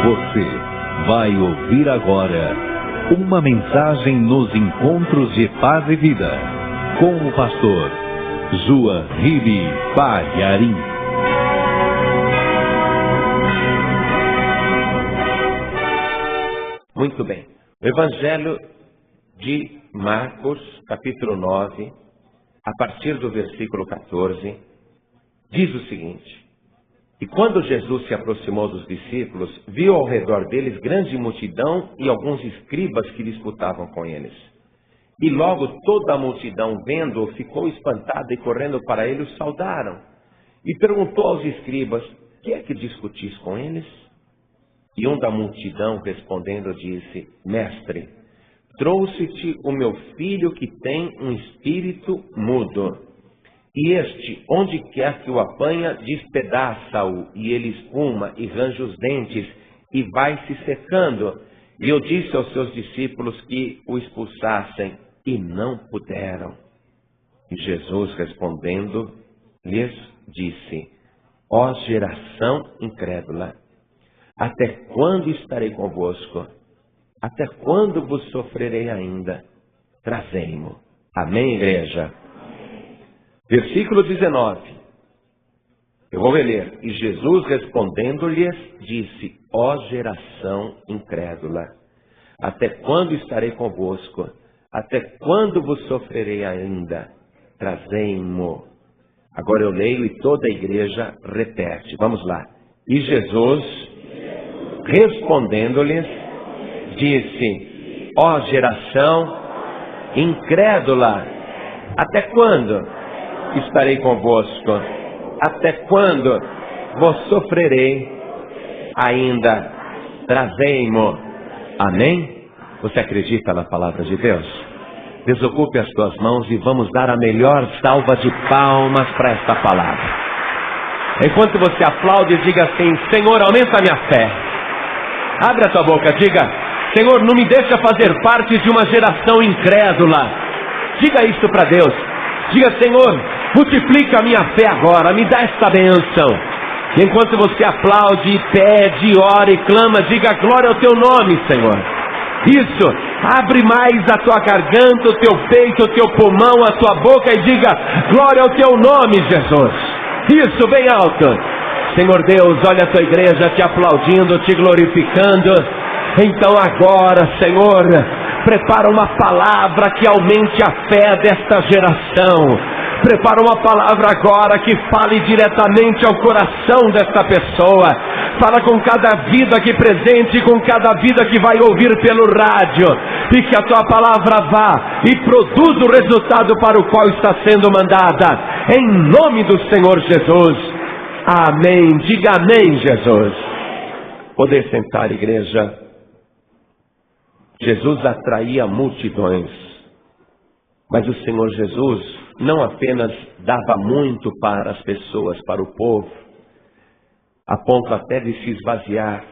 Você vai ouvir agora uma mensagem nos encontros de paz e vida com o pastor João Ribe Palharim. Muito bem. O Evangelho de Marcos, capítulo 9, a partir do versículo 14, diz o seguinte: E quando Jesus se aproximou dos discípulos, viu ao redor deles grande multidão e alguns escribas que disputavam com eles. E logo toda a multidão, vendo-o, ficou espantada e correndo para ele o saudaram. E perguntou aos escribas: Que é que discutis com eles? E um da multidão, respondendo, disse: Mestre, trouxe-te o meu filho que tem um espírito mudo. E este, onde quer que o apanha, despedaça-o, e ele espuma e range os dentes, e vai se secando. E eu disse aos seus discípulos que o expulsassem, e não puderam. E Jesus, respondendo, lhes disse: Ó geração incrédula, até quando estarei convosco? Até quando vos sofrerei ainda? Trazei-mo. Amém, igreja? Versículo 19. Eu vou ler. E Jesus respondendo-lhes disse: Ó geração incrédula, até quando estarei convosco? Até quando vos sofrerei ainda? Trazei-mo. Agora eu leio e toda a igreja repete. Vamos lá. E Jesus respondendo-lhes disse: Ó geração incrédula, até quando estarei convosco? Até quando vos sofrerei ainda? Trazei-mo. Amém? Você acredita na palavra de Deus? Desocupe as tuas mãos e vamos dar a melhor salva de palmas para esta palavra. Enquanto você aplaude, diga assim: Senhor, aumenta a minha fé. Abre a tua boca, diga: Senhor, não me deixa fazer parte de uma geração incrédula. Diga isso para Deus. Diga: Senhor, multiplica a minha fé agora, me dá esta bênção. E enquanto você aplaude, pede, ora e clama, diga: glória ao teu nome, Senhor. Isso, abre mais a tua garganta, o teu peito, o teu pulmão, a tua boca e diga: glória ao teu nome, Jesus. Isso, bem alto. Senhor Deus, olha a tua igreja te aplaudindo, te glorificando. Então agora, Senhor, prepara uma palavra que aumente a fé desta geração. Prepara uma palavra agora que fale diretamente ao coração desta pessoa. Fala com cada vida aqui presente, com cada vida que vai ouvir pelo rádio. E que a tua palavra vá e produza o resultado para o qual está sendo mandada. Em nome do Senhor Jesus. Amém. Diga amém, Jesus. Poder sentar, igreja. Jesus atraía multidões. Mas o Senhor Jesus não apenas dava muito para as pessoas, para o povo, a ponto até de se esvaziar.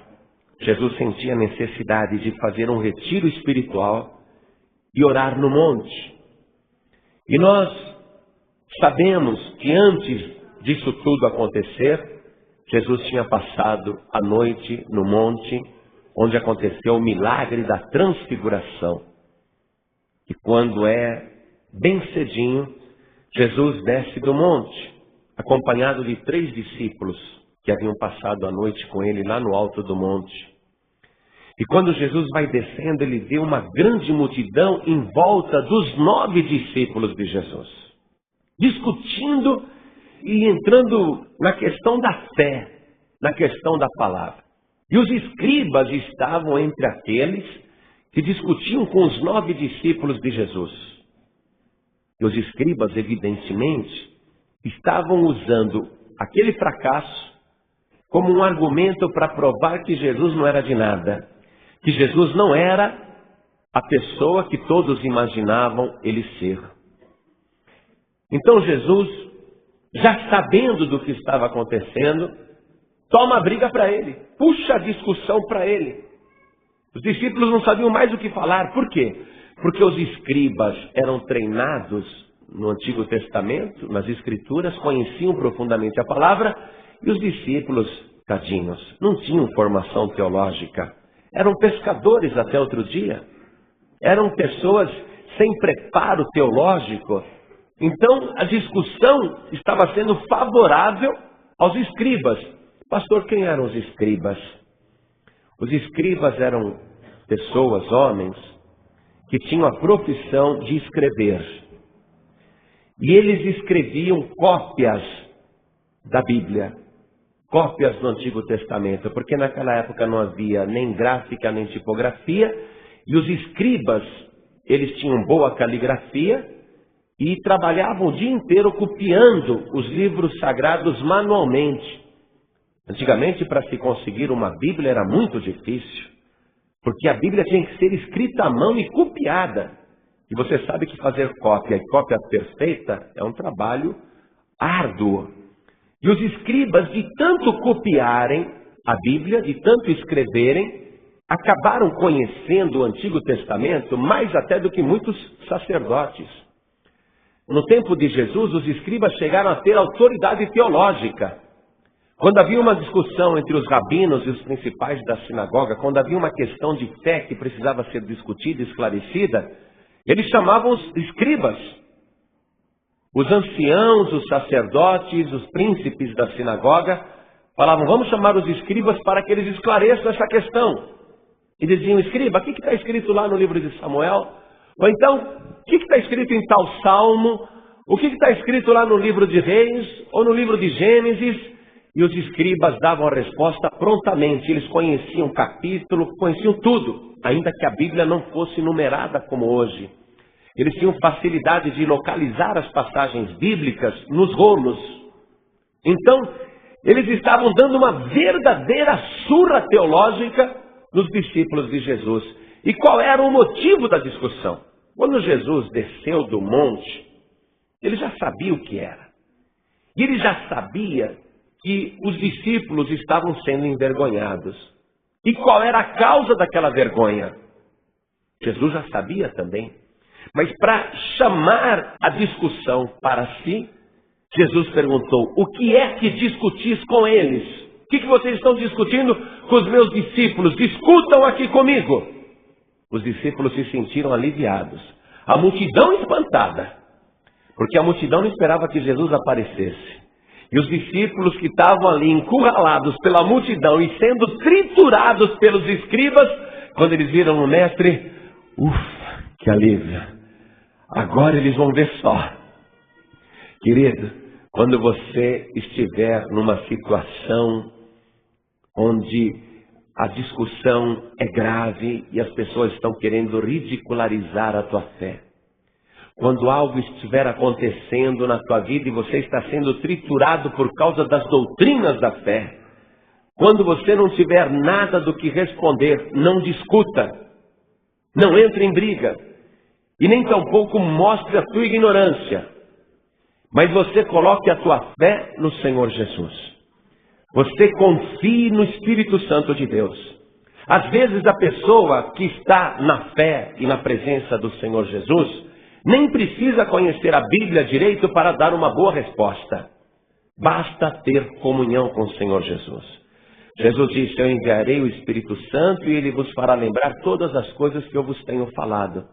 Jesus sentia a necessidade de fazer um retiro espiritual e orar no monte. E nós sabemos que antes disso tudo acontecer, Jesus tinha passado a noite no monte, onde aconteceu o milagre da transfiguração. E quando é bem cedinho, Jesus desce do monte, acompanhado de 3 discípulos que haviam passado a noite com ele lá no alto do monte. E quando Jesus vai descendo, ele vê uma grande multidão em volta dos 9 discípulos de Jesus, discutindo e entrando na questão da fé, na questão da palavra. E os escribas estavam entre aqueles que discutiam com os 9 discípulos de Jesus. E os escribas, evidentemente, estavam usando aquele fracasso como um argumento para provar que Jesus não era de nada. Que Jesus não era a pessoa que todos imaginavam ele ser. Então Jesus, já sabendo do que estava acontecendo, toma a briga para ele, puxa a discussão para ele. Os discípulos não sabiam mais o que falar. Por quê? Porque os escribas eram treinados no Antigo Testamento, nas Escrituras, conheciam profundamente a palavra, e os discípulos tadinhos, não tinham formação teológica. Eram pescadores até outro dia. Eram pessoas sem preparo teológico. Então, a discussão estava sendo favorável aos escribas. Pastor, quem eram os escribas? Os escribas eram pessoas, homens, que tinham a profissão de escrever. E eles escreviam cópias da Bíblia, cópias do Antigo Testamento, porque naquela época não havia nem gráfica, nem tipografia, e os escribas, eles tinham boa caligrafia e trabalhavam o dia inteiro copiando os livros sagrados manualmente. Antigamente, para se conseguir uma Bíblia era muito difícil, porque a Bíblia tinha que ser escrita à mão e copiada. E você sabe que fazer cópia e cópia perfeita é um trabalho árduo. E os escribas, de tanto copiarem a Bíblia, de tanto escreverem, acabaram conhecendo o Antigo Testamento mais até do que muitos sacerdotes. No tempo de Jesus, os escribas chegaram a ter autoridade teológica. Quando havia uma discussão entre os rabinos e os principais da sinagoga, quando havia uma questão de fé que precisava ser discutida e esclarecida, eles chamavam os escribas. Os anciãos, os sacerdotes, os príncipes da sinagoga, falavam, vamos chamar os escribas para que eles esclareçam essa questão. E diziam, escriba, o que está escrito lá no livro de Samuel? Ou então, o que está escrito em tal salmo? O que está escrito lá no livro de Reis? Ou no livro de Gênesis? E os escribas davam a resposta prontamente. Eles conheciam o capítulo, conheciam tudo, ainda que a Bíblia não fosse numerada como hoje. Eles tinham facilidade de localizar as passagens bíblicas nos rolos. Então, eles estavam dando uma verdadeira surra teológica nos discípulos de Jesus. E qual era o motivo da discussão? Quando Jesus desceu do monte, ele já sabia o que era. E ele já sabia que os discípulos estavam sendo envergonhados. E qual era a causa daquela vergonha? Jesus já sabia também. Mas para chamar a discussão para si, Jesus perguntou, o que é que discutis com eles? O que vocês estão discutindo com os meus discípulos? Discutam aqui comigo. Os discípulos se sentiram aliviados. A multidão espantada, porque a multidão não esperava que Jesus aparecesse. E os discípulos que estavam ali encurralados pela multidão e sendo triturados pelos escribas, quando eles viram o mestre, ufa, que alívio. Agora eles vão ver só. Querido, quando você estiver numa situação onde a discussão é grave e as pessoas estão querendo ridicularizar a tua fé, quando algo estiver acontecendo na tua vida e você está sendo triturado por causa das doutrinas da fé, quando você não tiver nada do que responder, não discuta, não entre em briga, e nem tampouco mostre a tua ignorância, mas você coloque a tua fé no Senhor Jesus. Você confie no Espírito Santo de Deus. Às vezes a pessoa que está na fé e na presença do Senhor Jesus nem precisa conhecer a Bíblia direito para dar uma boa resposta. Basta ter comunhão com o Senhor Jesus. Jesus disse, eu enviarei o Espírito Santo e ele vos fará lembrar todas as coisas que eu vos tenho falado.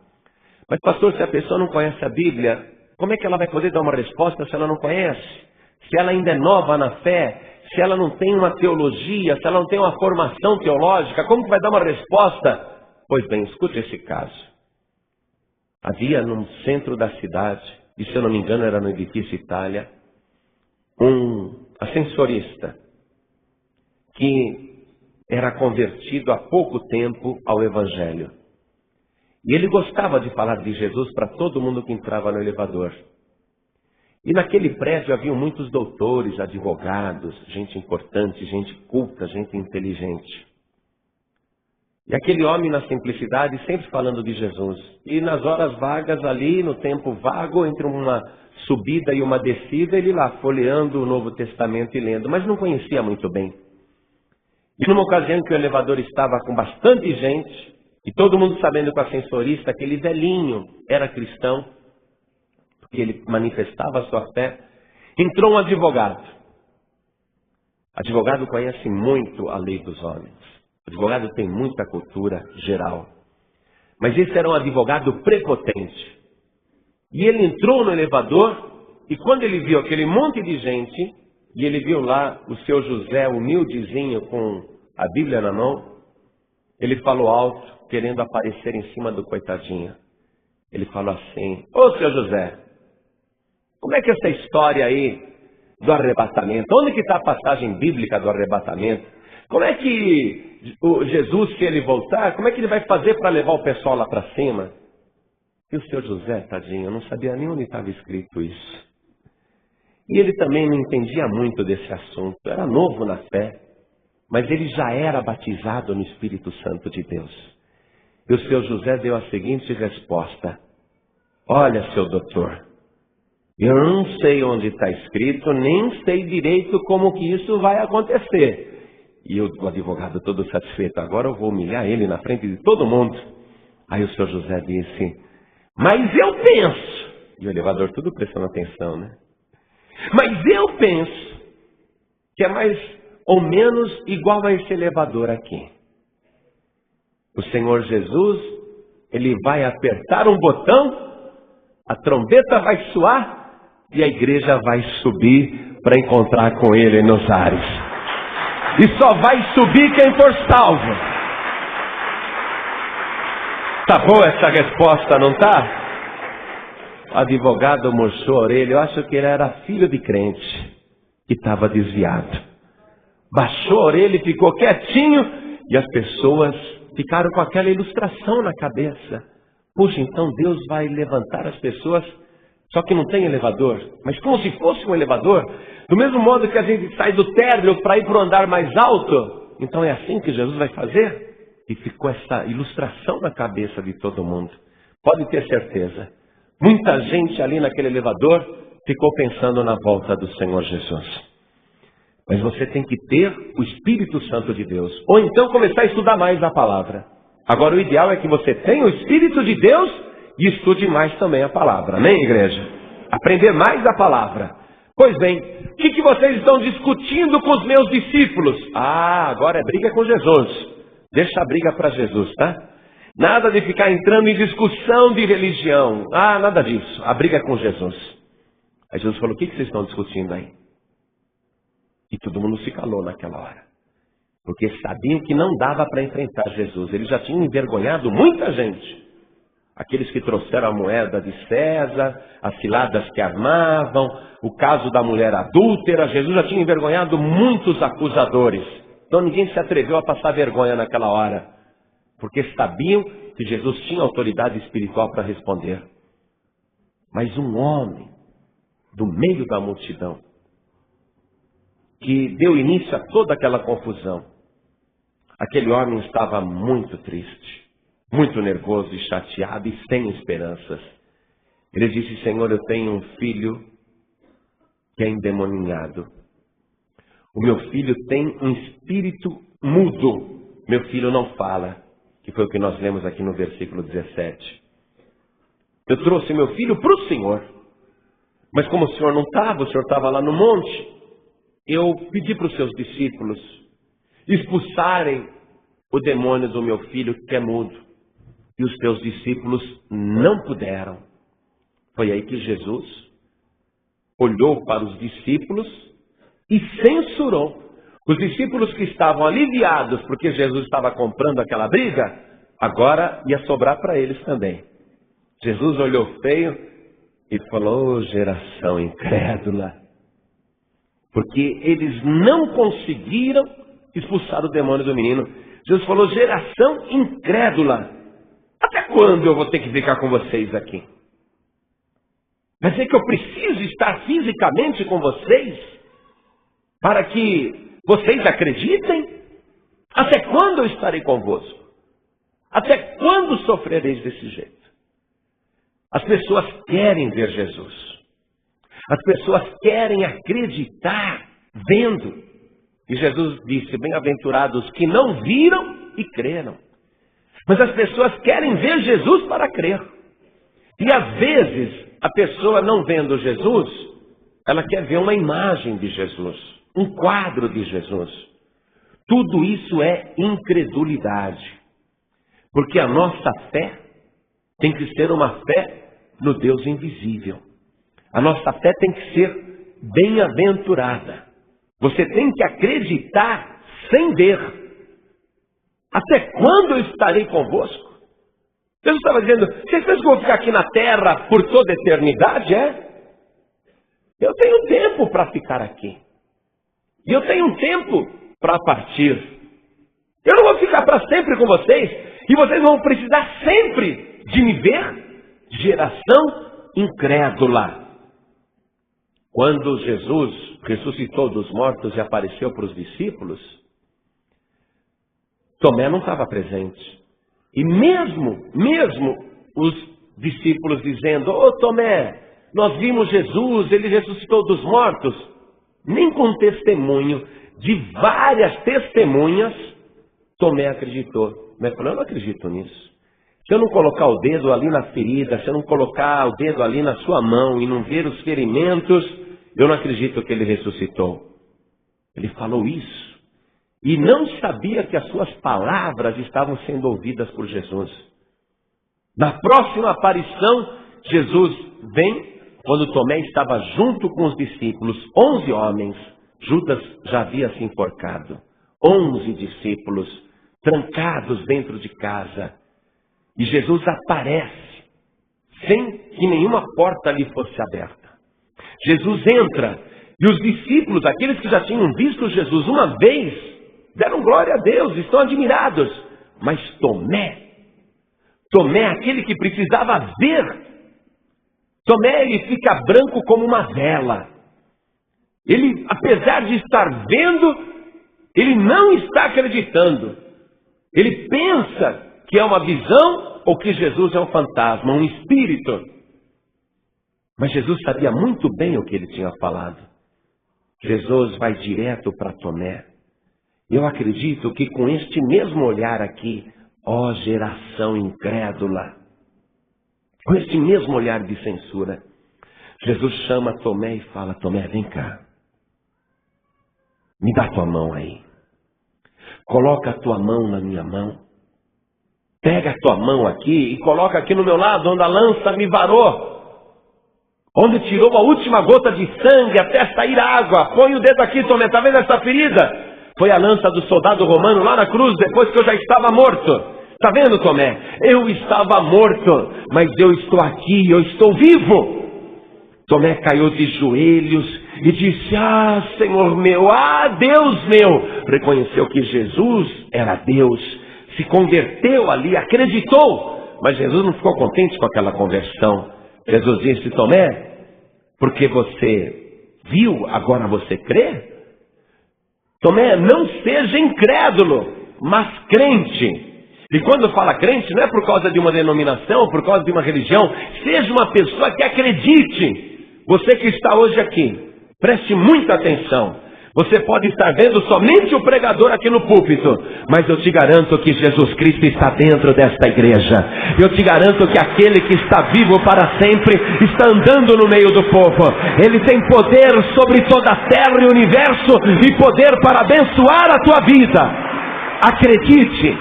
Mas pastor, se a pessoa não conhece a Bíblia, como é que ela vai poder dar uma resposta se ela não conhece? Se ela ainda é nova na fé, se ela não tem uma teologia, se ela não tem uma formação teológica, como que vai dar uma resposta? Pois bem, escute esse caso. Havia no centro da cidade, e se eu não me engano era no edifício Itália, um ascensorista que era convertido há pouco tempo ao Evangelho. E ele gostava de falar de Jesus para todo mundo que entrava no elevador. E naquele prédio haviam muitos doutores, advogados, gente importante, gente culta, gente inteligente. E aquele homem na simplicidade sempre falando de Jesus. E nas horas vagas ali, no tempo vago, entre uma subida e uma descida, ele lá folheando o Novo Testamento e lendo, mas não conhecia muito bem. E numa ocasião que o elevador estava com bastante gente, e todo mundo sabendo que o ascensorista, aquele velhinho, era cristão, porque ele manifestava a sua fé, entrou um advogado. Advogado conhece muito a lei dos homens. Advogado tem muita cultura geral. Mas esse era um advogado prepotente. E ele entrou no elevador e quando ele viu aquele monte de gente, e ele viu lá o seu José humildezinho com a Bíblia na mão, ele falou alto, querendo aparecer em cima do coitadinho. Ele falou assim: ô seu José, como é que é essa história aí do arrebatamento? Onde que está a passagem bíblica do arrebatamento? Como é que o Jesus, se ele voltar, como é que ele vai fazer para levar o pessoal lá para cima? E o seu José, tadinho, não sabia nem onde estava escrito isso. E ele também não entendia muito desse assunto. Era novo na fé, mas ele já era batizado no Espírito Santo de Deus. E o seu José deu a seguinte resposta: olha, seu doutor, eu não sei onde está escrito, nem sei direito como que isso vai acontecer. E o advogado todo satisfeito: agora eu vou humilhar ele na frente de todo mundo. Aí o seu José disse: mas eu penso, e o elevador tudo prestando atenção, né? Mas eu penso que é mais ou menos igual a esse elevador aqui. O Senhor Jesus, ele vai apertar um botão, a trombeta vai soar e a igreja vai subir para encontrar com ele nos ares. E só vai subir quem for salvo. Tá boa essa resposta, não tá? O advogado murchou a orelha. Eu acho que ele era filho de crente que estava desviado. Baixou a orelha e ficou quietinho. E as pessoas ficaram com aquela ilustração na cabeça. Puxa, então Deus vai levantar as pessoas, só que não tem elevador. Mas como se fosse um elevador. Do mesmo modo que a gente sai do térreo para ir para o andar mais alto. Então é assim que Jesus vai fazer? E ficou essa ilustração na cabeça de todo mundo. Pode ter certeza. Muita gente ali naquele elevador ficou pensando na volta do Senhor Jesus. Mas você tem que ter o Espírito Santo de Deus. Ou então começar a estudar mais a palavra. Agora o ideal é que você tenha o Espírito de Deus e estude mais também a palavra. Amém, igreja? Aprender mais a palavra. Pois bem, o que vocês estão discutindo com os meus discípulos? Ah, agora é briga com Jesus. Deixa a briga para Jesus, tá? Nada de ficar entrando em discussão de religião. Ah, nada disso. A briga é com Jesus. Aí Jesus falou: o que vocês estão discutindo aí? E todo mundo se calou naquela hora. Porque sabiam que não dava para enfrentar Jesus. Eles já tinham envergonhado muita gente. Aqueles que trouxeram a moeda de César, as ciladas que armavam, o caso da mulher adúltera. Jesus já tinha envergonhado muitos acusadores. Então ninguém se atreveu a passar vergonha naquela hora. Porque sabiam que Jesus tinha autoridade espiritual para responder. Mas um homem, do meio da multidão, que deu início a toda aquela confusão, aquele homem estava muito triste, muito nervoso e chateado e sem esperanças. Ele disse: Senhor, eu tenho um filho que é endemoninhado. O meu filho tem um espírito mudo. Meu filho não fala. Que foi o que nós lemos aqui no versículo 17. Eu trouxe meu filho para o Senhor. Mas como o Senhor não estava, o Senhor estava lá no monte, eu pedi para os seus discípulos expulsarem o demônio do meu filho que é mudo. E os teus discípulos não puderam. Foi aí que Jesus olhou para os discípulos e censurou. Os discípulos que estavam aliviados porque Jesus estava comprando aquela briga, agora ia sobrar para eles também. Jesus olhou feio e falou: oh, geração incrédula. Porque eles não conseguiram expulsar o demônio do menino. Jesus falou: geração incrédula. Até quando eu vou ter que ficar com vocês aqui? Vai dizer que eu preciso estar fisicamente com vocês para que vocês acreditem? Até quando eu estarei convosco? Até quando sofrereis desse jeito? As pessoas querem ver Jesus. As pessoas querem acreditar vendo. E Jesus disse: bem-aventurados que não viram e creram. Mas as pessoas querem ver Jesus para crer. E às vezes, a pessoa não vendo Jesus, ela quer ver uma imagem de Jesus. um quadro de Jesus. Tudo isso é incredulidade. Porque a nossa fé tem que ser uma fé no Deus invisível. A nossa fé tem que ser bem-aventurada. Você tem que acreditar sem ver. Até quando eu estarei convosco? Jesus estava dizendo, vocês pensam que eu vou ficar aqui na terra por toda a eternidade, é? Eu tenho tempo para ficar aqui. E eu tenho um tempo para partir. Eu não vou ficar para sempre com vocês. E vocês vão precisar sempre de me ver. Geração incrédula. Quando Jesus ressuscitou dos mortos e apareceu para os discípulos, Tomé não estava presente. E mesmo os discípulos dizendo, ô Tomé, nós vimos Jesus, ele ressuscitou dos mortos. Nem com testemunho de várias testemunhas, Tomé acreditou. Mas falou, eu não acredito nisso. Se eu não colocar o dedo ali na ferida, se eu não colocar o dedo ali na sua mão e não ver os ferimentos, eu não acredito que ele ressuscitou. Ele falou isso. E não sabia que as suas palavras estavam sendo ouvidas por Jesus. Na próxima aparição, Jesus vem, quando Tomé estava junto com os discípulos, 11 homens. Judas já havia se enforcado. 11 discípulos, trancados dentro de casa. E Jesus aparece, sem que nenhuma porta lhe fosse aberta. Jesus entra, e os discípulos, aqueles que já tinham visto Jesus uma vez, deram glória a Deus, estão admirados. Mas Tomé, aquele que precisava ver, Tomé, ele fica branco como uma vela. Ele, apesar de estar vendo, ele não está acreditando. Ele pensa que é uma visão ou que Jesus é um fantasma, um espírito. Mas Jesus sabia muito bem o que ele tinha falado. Jesus vai direto para Tomé. Eu acredito que com este mesmo olhar aqui, ó geração incrédula, com este mesmo olhar de censura, Jesus chama Tomé e fala, Tomé, vem cá. Me dá tua mão aí. Coloca a tua mão na minha mão. Pega a tua mão aqui e coloca aqui no meu lado, onde a lança me varou. Onde tirou a última gota de sangue até sair água. Põe o dedo aqui, Tomé, está vendo essa ferida? Foi a lança do soldado romano lá na cruz, depois que eu já estava morto. Está vendo, Tomé? Eu estava morto, mas eu estou aqui, eu estou vivo. Tomé caiu de joelhos e disse, ah, Senhor meu, ah, Deus meu. Reconheceu que Jesus era Deus, se converteu ali, acreditou. Mas Jesus não ficou contente com aquela conversão. Jesus disse, Tomé, porque você viu, agora você crê? Tomé, não seja incrédulo, mas crente. E quando fala crente, não é por causa de uma denominação, por causa de uma religião. Seja uma pessoa que acredite. Você que está hoje aqui, preste muita atenção. Você pode estar vendo somente o pregador aqui no púlpito, mas eu te garanto que Jesus Cristo está dentro desta igreja. Eu te garanto que aquele que está vivo para sempre está andando no meio do povo. Ele tem poder sobre toda a terra e o universo e poder para abençoar a tua vida. Acredite,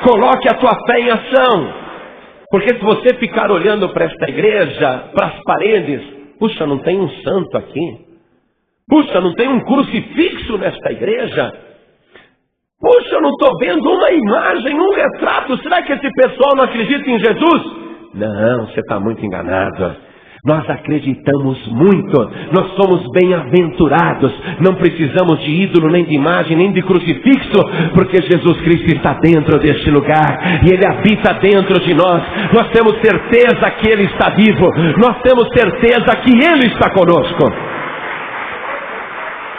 coloque a tua fé em ação, porque se você ficar olhando para esta igreja, para as paredes, puxa, não tem um santo aqui. Puxa, não tem um crucifixo nesta igreja? Puxa, eu não estou vendo uma imagem, um retrato. Será que esse pessoal não acredita em Jesus? Não, você está muito enganado. Nós acreditamos muito. Nós somos bem-aventurados. Não precisamos de ídolo, nem de imagem, nem de crucifixo, porque Jesus Cristo está dentro deste lugar. E Ele habita dentro de nós. Nós temos certeza que Ele está vivo. Nós temos certeza que Ele está conosco.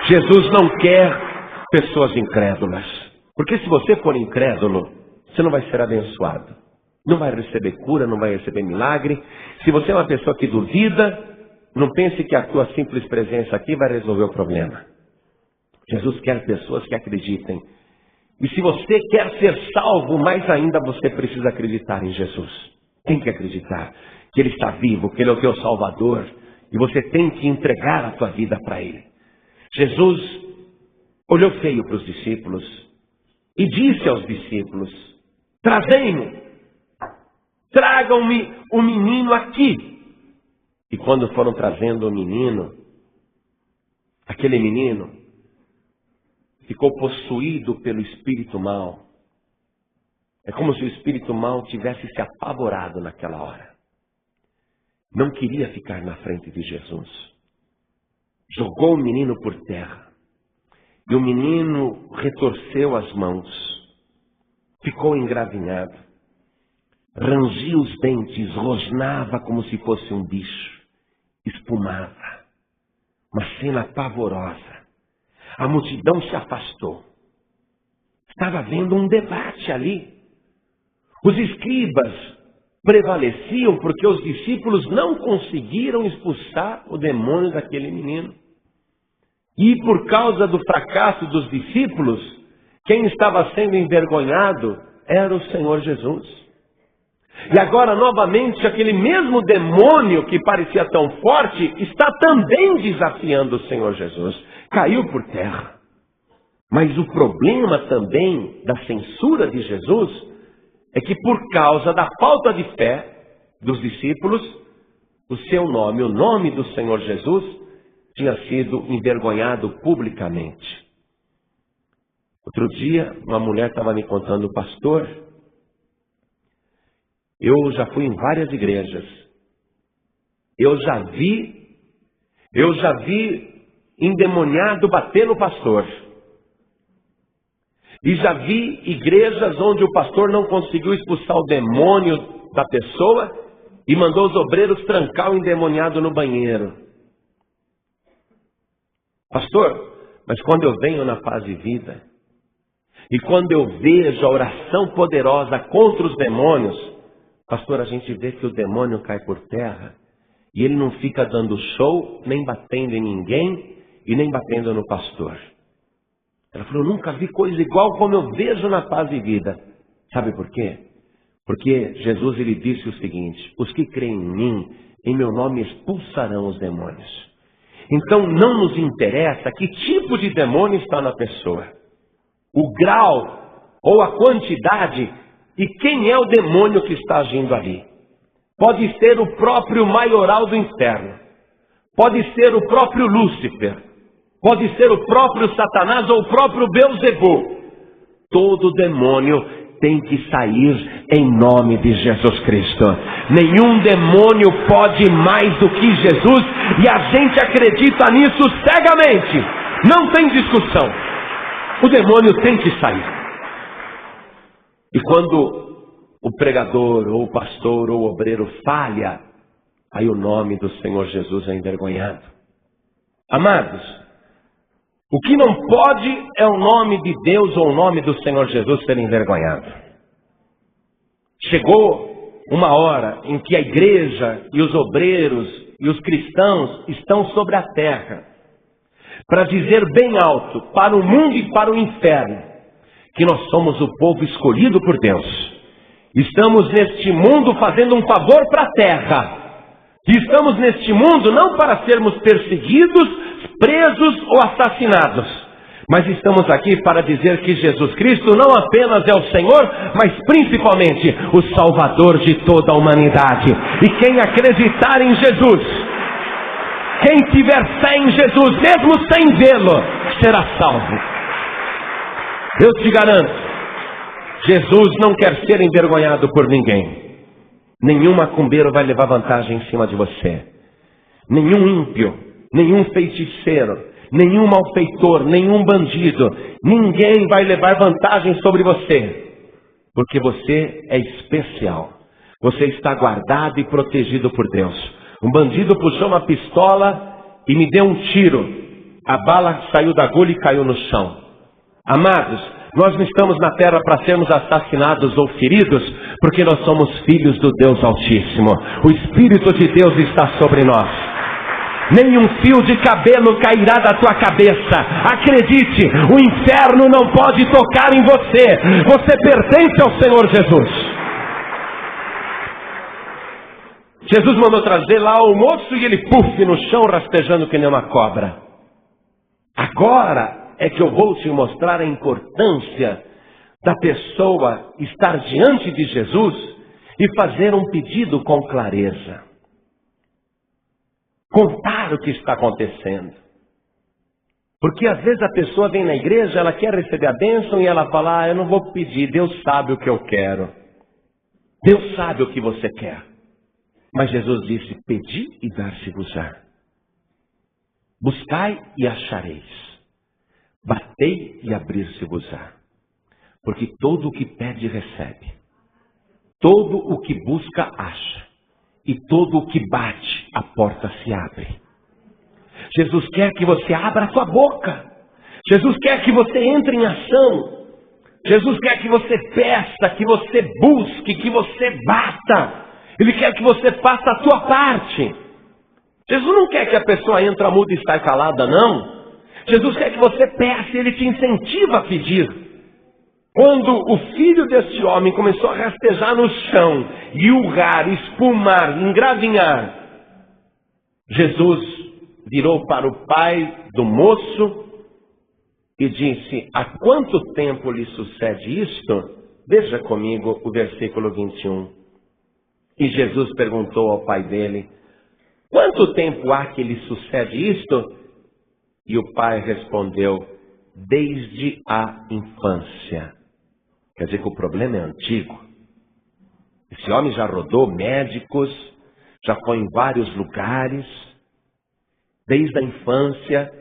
Jesus não quer pessoas incrédulas. Porque se você for incrédulo, você não vai ser abençoado. Não vai receber cura, não vai receber milagre. Se você é uma pessoa que duvida, não pense que a tua simples presença aqui vai resolver o problema. Jesus quer pessoas que acreditem. E se você quer ser salvo, mais ainda você precisa acreditar em Jesus. Tem que acreditar que Ele está vivo, que Ele é o teu Salvador. E você tem que entregar a tua vida para Ele. Jesus olhou feio para os discípulos e disse aos discípulos: trazei-mo, tragam-me o menino aqui. E quando foram trazendo o menino, aquele menino ficou possuído pelo espírito mau. É como se o espírito mau tivesse se apavorado naquela hora. Não queria ficar na frente de Jesus. Jogou o menino por terra. E o menino retorceu as mãos. Ficou engravinhado. Rangia os dentes, rosnava como se fosse um bicho. Espumava. Uma cena pavorosa. A multidão se afastou. Estava havendo um debate ali. Os escribas prevaleciam porque os discípulos não conseguiram expulsar o demônio daquele menino. E por causa do fracasso dos discípulos, quem estava sendo envergonhado era o Senhor Jesus. E agora, novamente, aquele mesmo demônio que parecia tão forte está também desafiando o Senhor Jesus. Caiu por terra. Mas o problema também da censura de Jesus é que por causa da falta de fé dos discípulos, o seu nome, o nome do Senhor Jesus, tinha sido envergonhado publicamente. Outro dia, uma mulher estava me contando: pastor, eu já fui em várias igrejas. Eu já vi endemoniado bater no pastor. E já vi igrejas onde o pastor não conseguiu expulsar o demônio da pessoa e mandou os obreiros trancar o endemoniado no banheiro. Pastor, mas quando eu venho na Paz e Vida, e quando eu vejo a oração poderosa contra os demônios, pastor, a gente vê que o demônio cai por terra e ele não fica dando show, nem batendo em ninguém e nem batendo no pastor. Ela falou: eu nunca vi coisa igual como eu vejo na Paz e Vida. Sabe por quê? Porque Jesus, ele disse o seguinte: os que creem em mim, em meu nome expulsarão os demônios. Então não nos interessa que tipo de demônio está na pessoa, o grau ou a quantidade e quem é o demônio que está agindo ali. Pode ser o próprio maioral do inferno, pode ser o próprio Lúcifer, pode ser o próprio Satanás ou o próprio Beelzebú. Todo demônio tem que sair em nome de Jesus Cristo. Nenhum demônio pode mais do que Jesus, e a gente acredita nisso cegamente. Não tem discussão. O demônio tem que sair. E quando o pregador, ou o pastor, ou o obreiro falha, aí o nome do Senhor Jesus é envergonhado. Amados, o que não pode é o nome de Deus ou o nome do Senhor Jesus ser envergonhado. Chegou uma hora em que a igreja e os obreiros e os cristãos estão sobre a terra para dizer bem alto para o mundo e para o inferno que nós somos o povo escolhido por Deus. Estamos neste mundo fazendo um favor para a terra. E estamos neste mundo não para sermos perseguidos, presos ou assassinados, mas estamos aqui para dizer que Jesus Cristo não apenas é o Senhor, mas principalmente o Salvador de toda a humanidade. E quem acreditar em Jesus, quem tiver fé em Jesus, mesmo sem vê-lo, será salvo. Eu te garanto, Jesus não quer ser envergonhado por ninguém. Nenhum macumbeiro vai levar vantagem em cima de você. Nenhum ímpio, nenhum feiticeiro, nenhum malfeitor, nenhum bandido. Ninguém vai levar vantagem sobre você. Porque você é especial. Você está guardado e protegido por Deus. Um bandido puxou uma pistola e me deu um tiro. A bala saiu da agulha e caiu no chão. Amados, nós não estamos na terra para sermos assassinados ou feridos, porque nós somos filhos do Deus Altíssimo. O Espírito de Deus está sobre nós. Nenhum fio de cabelo cairá da tua cabeça. Acredite, o inferno não pode tocar em você. Você pertence ao Senhor Jesus. Jesus mandou trazer lá o moço e ele, puf, no chão, rastejando que nem uma cobra. Agora é que eu vou te mostrar a importância da pessoa estar diante de Jesus e fazer um pedido com clareza. Contar o que está acontecendo. Porque às vezes a pessoa vem na igreja, ela quer receber a bênção e ela fala, eu não vou pedir, Deus sabe o que eu quero. Deus sabe o que você quer. Mas Jesus disse, pedi e dar-se-vos-á. Buscai e achareis. Batei e abrir-se-vos-á. Porque todo o que pede, recebe. Todo o que busca, acha. E todo o que bate, a porta se abre. Jesus quer que você abra a sua boca. Jesus quer que você entre em ação. Jesus quer que você peça, que você busque, que você bata. Ele quer que você faça a sua parte. Jesus não quer que a pessoa entre muda e sai calada, não. Jesus quer que você peça e Ele te incentiva a pedir. Quando o filho desse homem começou a rastejar no chão, urrar, espumar, engravinhar, Jesus virou para o pai do moço e disse, há quanto tempo lhe sucede isto? Veja comigo o versículo 21. E Jesus perguntou ao pai dele, quanto tempo há que lhe sucede isto? E o pai respondeu, desde a infância. Quer dizer que o problema é antigo. Esse homem já rodou médicos, já foi em vários lugares. Desde a infância,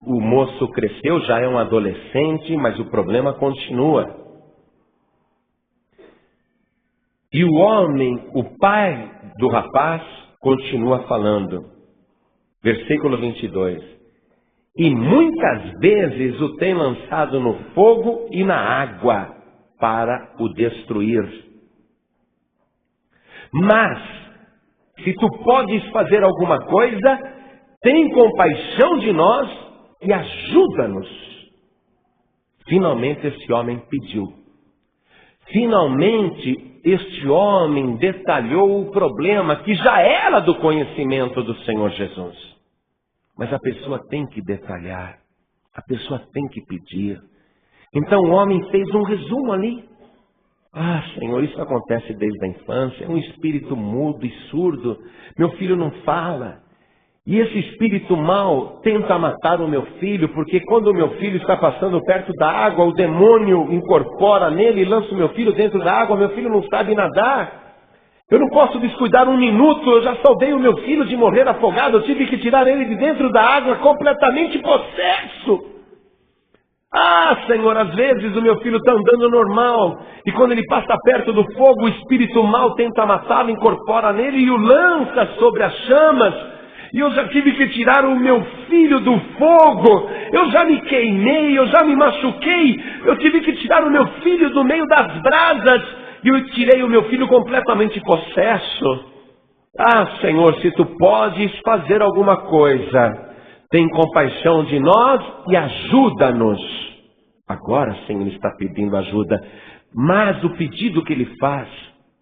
o moço cresceu, já é um adolescente, mas o problema continua. E o homem, o pai do rapaz, continua falando. Versículo 22. E muitas vezes o tem lançado no fogo e na água para o destruir. Mas, se tu podes fazer alguma coisa, tem compaixão de nós e ajuda-nos. Finalmente este homem pediu. Finalmente este homem detalhou o problema que já era do conhecimento do Senhor Jesus. Mas a pessoa tem que detalhar. A pessoa tem que pedir. Então o homem fez um resumo ali. Ah, Senhor, isso acontece desde a infância. É um espírito mudo e surdo. Meu filho não fala. E esse espírito mau tenta matar o meu filho, porque quando o meu filho está passando perto da água, o demônio incorpora nele e lança o meu filho dentro da água. Meu filho não sabe nadar. Eu não posso descuidar um minuto, eu já salvei o meu filho de morrer afogado, eu tive que tirar ele de dentro da água completamente possesso. Ah, Senhor, às vezes o meu filho está andando normal, e quando ele passa perto do fogo, o espírito mau tenta matá-lo, incorpora nele e o lança sobre as chamas, e eu já tive que tirar o meu filho do fogo, eu já me queimei, eu já me machuquei, eu tive que tirar o meu filho do meio das brasas, e eu tirei o meu filho completamente possesso. Ah, Senhor, se tu podes fazer alguma coisa, tem compaixão de nós e ajuda-nos. Agora, Senhor, ele está pedindo ajuda, mas o pedido que ele faz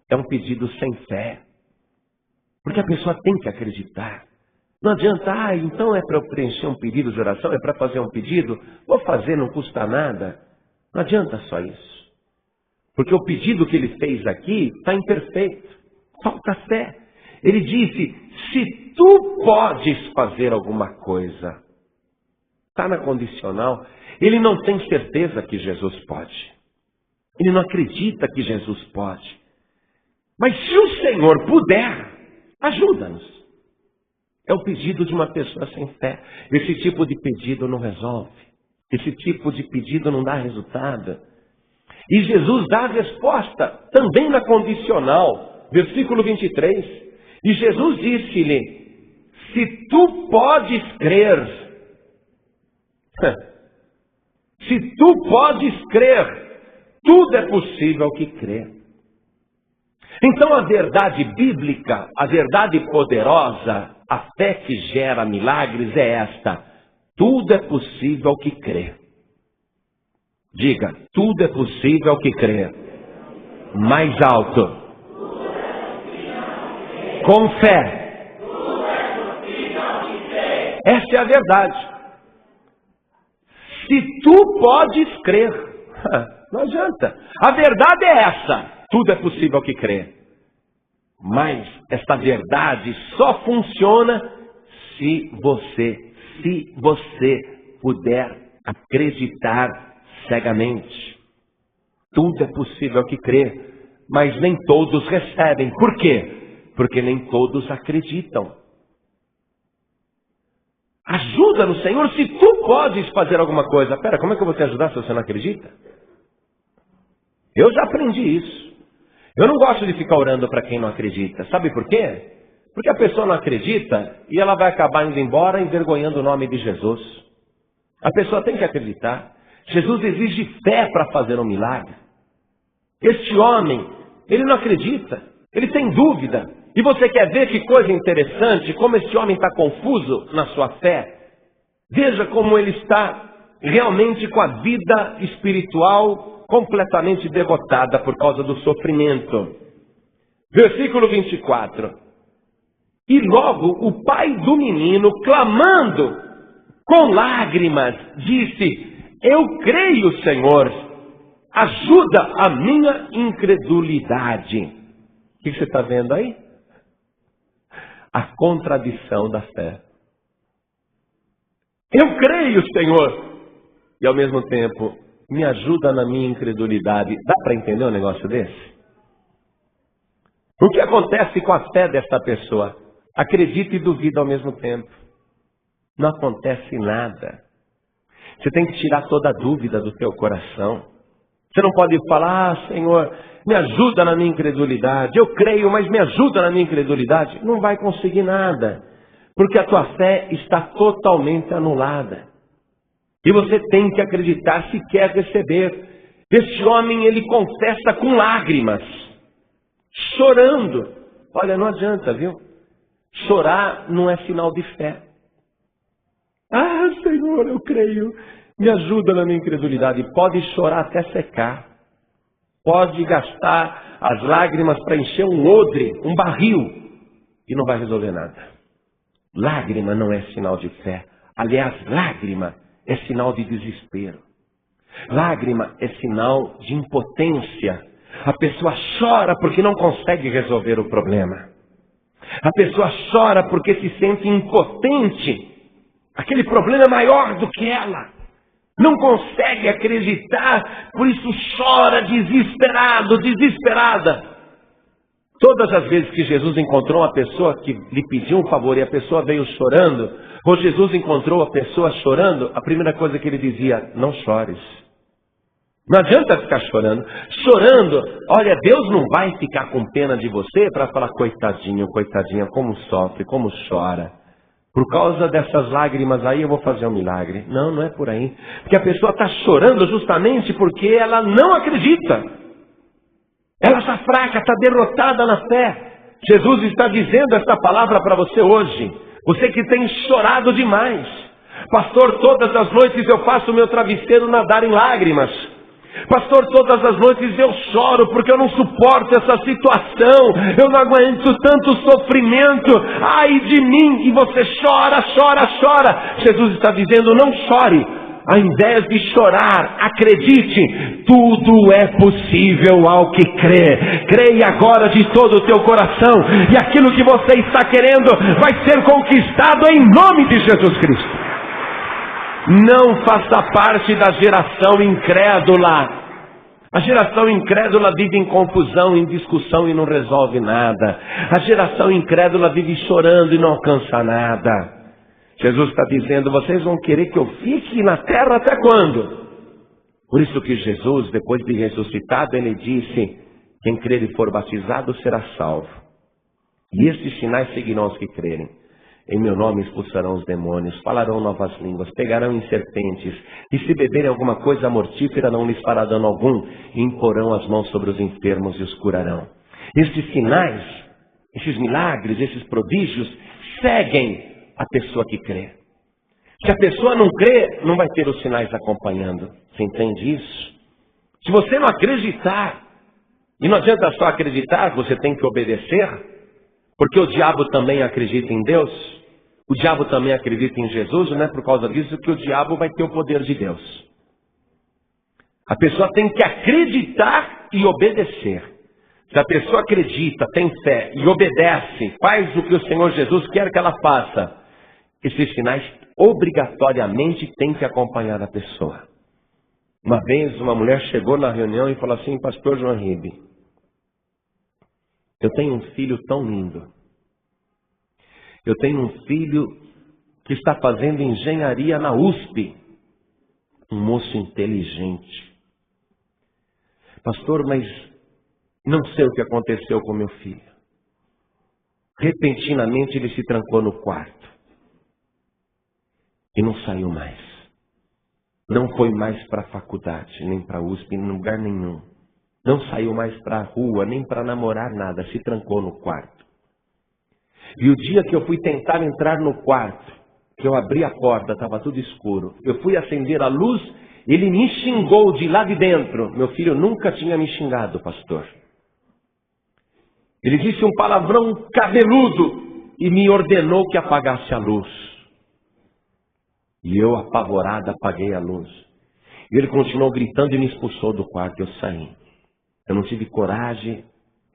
é um pedido sem fé. Porque a pessoa tem que acreditar. Não adianta, então é para eu preencher um pedido de oração, é para fazer um pedido, vou fazer, não custa nada. Não adianta só isso. Porque o pedido que ele fez aqui está imperfeito. Falta fé. Ele disse, se tu podes fazer alguma coisa. Está na condicional. Ele não tem certeza que Jesus pode. Ele não acredita que Jesus pode. Mas se o Senhor puder, ajuda-nos. É o pedido de uma pessoa sem fé. Esse tipo de pedido não resolve. Esse tipo de pedido não dá resultado. E Jesus dá a resposta também na condicional. Versículo 23. E Jesus disse-lhe, se tu podes crer. Se tu podes crer, tudo é possível ao que crê. Então a verdade bíblica, a verdade poderosa, a fé que gera milagres é esta. Tudo é possível ao que crê. Diga, tudo é possível ao que crê. Mais alto. Com fé. Essa é a verdade. se tu podes crer. Não adianta. A verdade é essa. Tudo é possível que crê. Mas esta verdade só funciona se você puder acreditar cegamente. Tudo é possível que crê, mas nem todos recebem. Por quê? Porque nem todos acreditam. Ajuda no Senhor se tu podes fazer alguma coisa. Pera, como é que eu vou te ajudar se você não acredita? Eu já aprendi isso. Eu não gosto de ficar orando para quem não acredita. Sabe por quê? Porque a pessoa não acredita e ela vai acabar indo embora envergonhando o nome de Jesus. A pessoa tem que acreditar. Jesus exige fé para fazer um milagre. Este homem, ele não acredita. Ele tem dúvida. E você quer ver que coisa interessante, como este homem está confuso na sua fé? Veja como ele está realmente com a vida espiritual completamente derrotada por causa do sofrimento. Versículo 24. E logo o pai do menino, clamando com lágrimas, disse: eu creio, Senhor, ajuda a minha incredulidade. O que você está vendo aí? A contradição da fé. Eu creio, Senhor, e ao mesmo tempo me ajuda na minha incredulidade. Dá para entender um negócio desse? O que acontece com a fé desta pessoa? Acredita e duvida ao mesmo tempo. Não acontece nada. Você tem que tirar toda a dúvida do teu coração. Você não pode falar: Senhor, me ajuda na minha incredulidade. Eu creio, mas me ajuda na minha incredulidade. Não vai conseguir nada. Porque a tua fé está totalmente anulada. E você tem que acreditar se quer receber. Este homem, ele confessa com lágrimas, chorando. Olha, não adianta, viu? Chorar não é sinal de fé. Ah, Senhor, eu creio. Me ajuda na minha incredulidade. Pode chorar até secar. Pode gastar as lágrimas para encher um odre, um barril. E não vai resolver nada. Lágrima não é sinal de fé. Aliás, lágrima é sinal de desespero. Lágrima é sinal de impotência. A pessoa chora porque não consegue resolver o problema. A pessoa chora porque se sente impotente. Aquele problema é maior do que ela. Não consegue acreditar, por isso chora desesperado, desesperada. Todas as vezes que Jesus encontrou uma pessoa que lhe pediu um favor e a pessoa veio chorando, ou Jesus encontrou a pessoa chorando, a primeira coisa que ele dizia: não chores. Não adianta ficar chorando. Chorando, olha, Deus não vai ficar com pena de você para falar: coitadinho, coitadinha, como sofre, como chora. Por causa dessas lágrimas aí eu vou fazer um milagre. Não, não é por aí. Porque a pessoa está chorando justamente porque ela não acredita. Ela está fraca, está derrotada na fé. Jesus está dizendo esta palavra para você hoje. Você que tem chorado demais. Pastor, todas as noites eu faço o meu travesseiro nadar em lágrimas. Pastor, todas as noites eu choro porque eu não suporto essa situação. Eu não aguento tanto sofrimento. Ai de mim! E você chora, chora, chora. Jesus está dizendo: não chore. Ao invés de chorar, acredite, tudo é possível ao que crê. Creia agora de todo o teu coração. E aquilo que você está querendo vai ser conquistado em nome de Jesus Cristo. Não faça parte da geração incrédula. A geração incrédula vive em confusão, em discussão e não resolve nada. A geração incrédula vive chorando e não alcança nada. Jesus está dizendo: vocês vão querer que eu fique na terra até quando? Por isso que Jesus, depois de ressuscitado, ele disse: quem crer e for batizado será salvo. E estes sinais seguirão os que crerem. Em meu nome expulsarão os demônios, falarão novas línguas, pegarão em serpentes, e se beberem alguma coisa mortífera não lhes fará dano algum, e imporão as mãos sobre os enfermos e os curarão. Estes sinais, esses milagres, esses prodígios, seguem a pessoa que crê. Se a pessoa não crê, não vai ter os sinais acompanhando. Você entende isso? Se você não acreditar, e não adianta só acreditar, você tem que obedecer, porque o diabo também acredita em Deus. O diabo também acredita em Jesus, não é por causa disso que o diabo vai ter o poder de Deus. A pessoa tem que acreditar e obedecer. Se a pessoa acredita, tem fé e obedece, faz o que o Senhor Jesus quer que ela faça, esses sinais obrigatoriamente têm que acompanhar a pessoa. Uma vez uma mulher chegou na reunião e falou assim: pastor João Ribe, eu tenho um filho tão lindo. Eu tenho um filho que está fazendo engenharia na USP. Um moço inteligente. Pastor, mas não sei o que aconteceu com meu filho. Repentinamente ele se trancou no quarto. E não saiu mais. Não foi mais para a faculdade, nem para a USP, em lugar nenhum. Não saiu mais para a rua, nem para namorar nada. Se trancou no quarto. E o dia que eu fui tentar entrar no quarto, que eu abri a porta, estava tudo escuro. Eu fui acender a luz, ele me xingou de lá de dentro. Meu filho nunca tinha me xingado, pastor. Ele disse um palavrão cabeludo e me ordenou que apagasse a luz. E eu, apavorado, apaguei a luz. E ele continuou gritando e me expulsou do quarto. Eu saí. Eu não tive coragem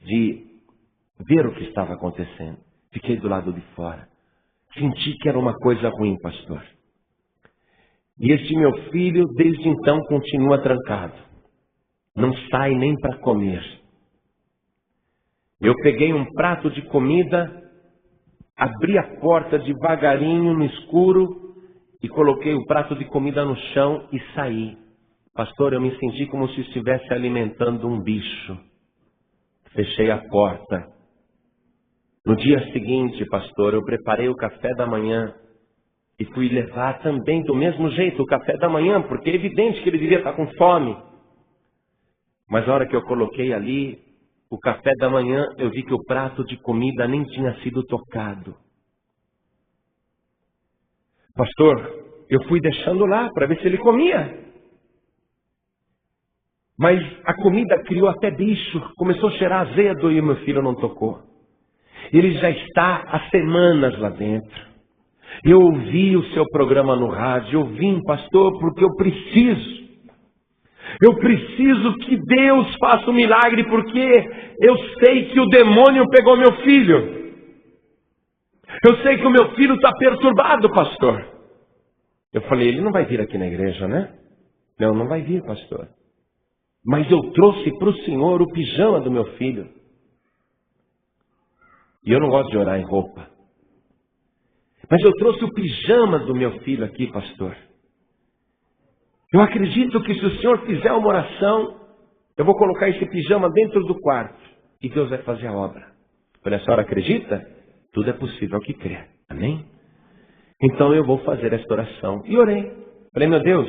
de ver o que estava acontecendo. Fiquei do lado de fora. Senti que era uma coisa ruim, pastor. E este meu filho, desde então, continua trancado. Não sai nem para comer. Eu peguei um prato de comida, abri a porta devagarinho no escuro e coloquei o prato de comida no chão e saí. Pastor, eu me senti como se estivesse alimentando um bicho. Fechei a porta. No dia seguinte, pastor, eu preparei o café da manhã e fui levar também do mesmo jeito o café da manhã, porque é evidente que ele devia estar com fome. Mas a hora que eu coloquei ali o café da manhã, eu vi que o prato de comida nem tinha sido tocado. Pastor, eu fui deixando lá para ver se ele comia. Mas a comida criou até bicho, começou a cheirar azedo e o meu filho não tocou. Ele já está há semanas lá dentro. Eu ouvi o seu programa no rádio, eu vim, pastor, porque eu preciso. Eu preciso que Deus faça um milagre, porque eu sei que o demônio pegou meu filho. Eu sei que o meu filho está perturbado, pastor. Eu falei, ele não vai vir aqui na igreja, né? Não, não vai vir, pastor. Mas eu trouxe para o senhor o pijama do meu filho. E eu não gosto de orar em roupa. Mas eu trouxe o pijama do meu filho aqui, pastor. Eu acredito que se o senhor fizer uma oração, eu vou colocar esse pijama dentro do quarto. E Deus vai fazer a obra. Falei, a senhora acredita? Tudo é possível ao que crer. Amém? Então eu vou fazer esta oração. E orei. Falei, meu Deus,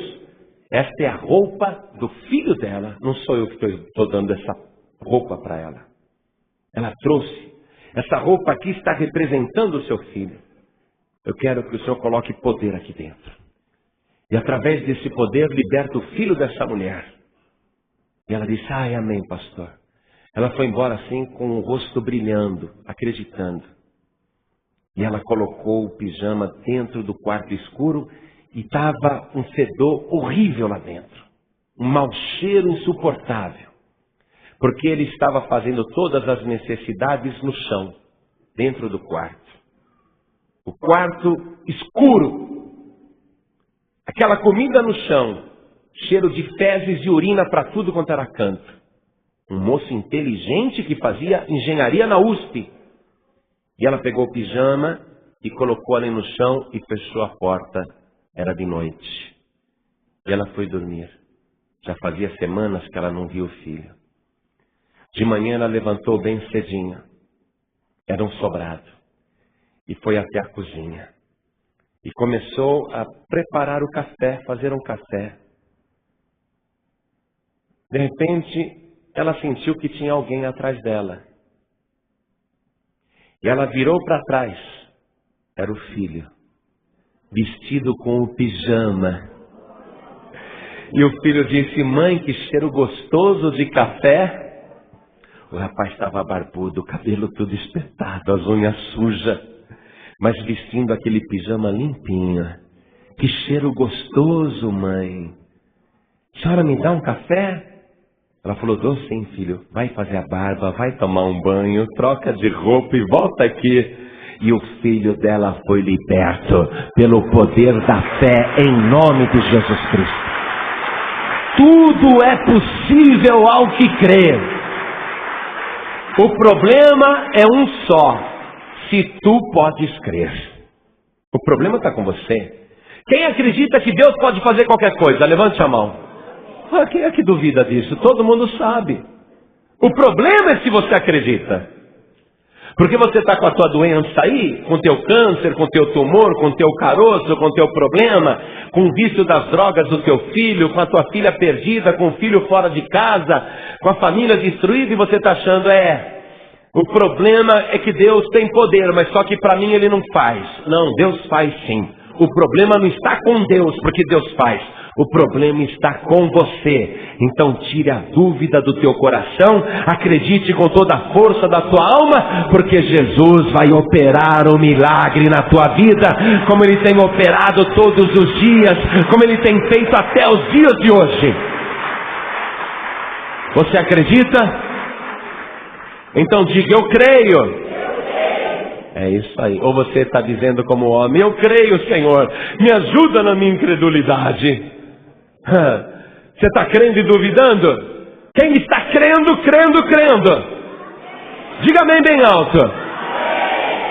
esta é a roupa do filho dela. Não sou eu que estou dando essa roupa para ela. Ela trouxe. Essa roupa aqui está representando o seu filho. Eu quero que o Senhor coloque poder aqui dentro. E através desse poder liberta o filho dessa mulher. E ela disse, ai, amém, pastor. Ela foi embora assim com o rosto brilhando, acreditando. E ela colocou o pijama dentro do quarto escuro e estava um fedor horrível lá dentro. Um mau cheiro insuportável. Porque ele estava fazendo todas as necessidades no chão, dentro do quarto. O quarto escuro. Aquela comida no chão, cheiro de fezes e urina para tudo quanto era canto. Um moço inteligente que fazia engenharia na USP. E ela pegou o pijama e colocou ali no chão e fechou a porta. Era de noite. E ela foi dormir. Já fazia semanas que ela não via o filho. De manhã ela levantou bem cedinho. Era um sobrado. E foi até a cozinha. E começou a preparar o café, fazer um café. De repente, ela sentiu que tinha alguém atrás dela. E ela virou para trás. Era o filho. Vestido com o pijama. E o filho disse, mãe, que cheiro gostoso de café. O rapaz estava barbudo, o cabelo tudo espetado, as unhas sujas. mas vestindo aquele pijama limpinho. Que cheiro gostoso, mãe. A senhora me dá um café? Ela falou, dou sim, filho. Vai fazer a barba, vai tomar um banho, troca de roupa e volta aqui. E o filho dela foi liberto pelo poder da fé em nome de Jesus Cristo. Tudo é possível ao que crê. O problema é um só. Se tu podes crer. O problema está com você. Quem acredita que Deus pode fazer qualquer coisa? Levante a mão. Quem é que duvida disso? Todo mundo sabe. O problema é se você acredita. Porque você está com a tua doença aí, com o teu câncer, com o teu tumor, com o teu caroço, com o teu problema, com o vício das drogas do teu filho, com a tua filha perdida, com o filho fora de casa, com a família destruída, e você está achando, o problema é que Deus tem poder, mas só que para mim Ele não faz. Não, Deus faz sim. O problema não está com Deus, porque Deus faz. O problema está com você. Então tire a dúvida do teu coração, acredite com toda a força da tua alma, porque Jesus vai operar um milagre na tua vida, como Ele tem operado todos os dias, como Ele tem feito até os dias de hoje. Você acredita? Então diga, eu creio. É isso aí. Ou você está dizendo como homem, eu creio, Senhor, me ajuda na minha incredulidade. Você está crendo e duvidando? Quem está crendo, crendo, crendo? Diga amém bem alto.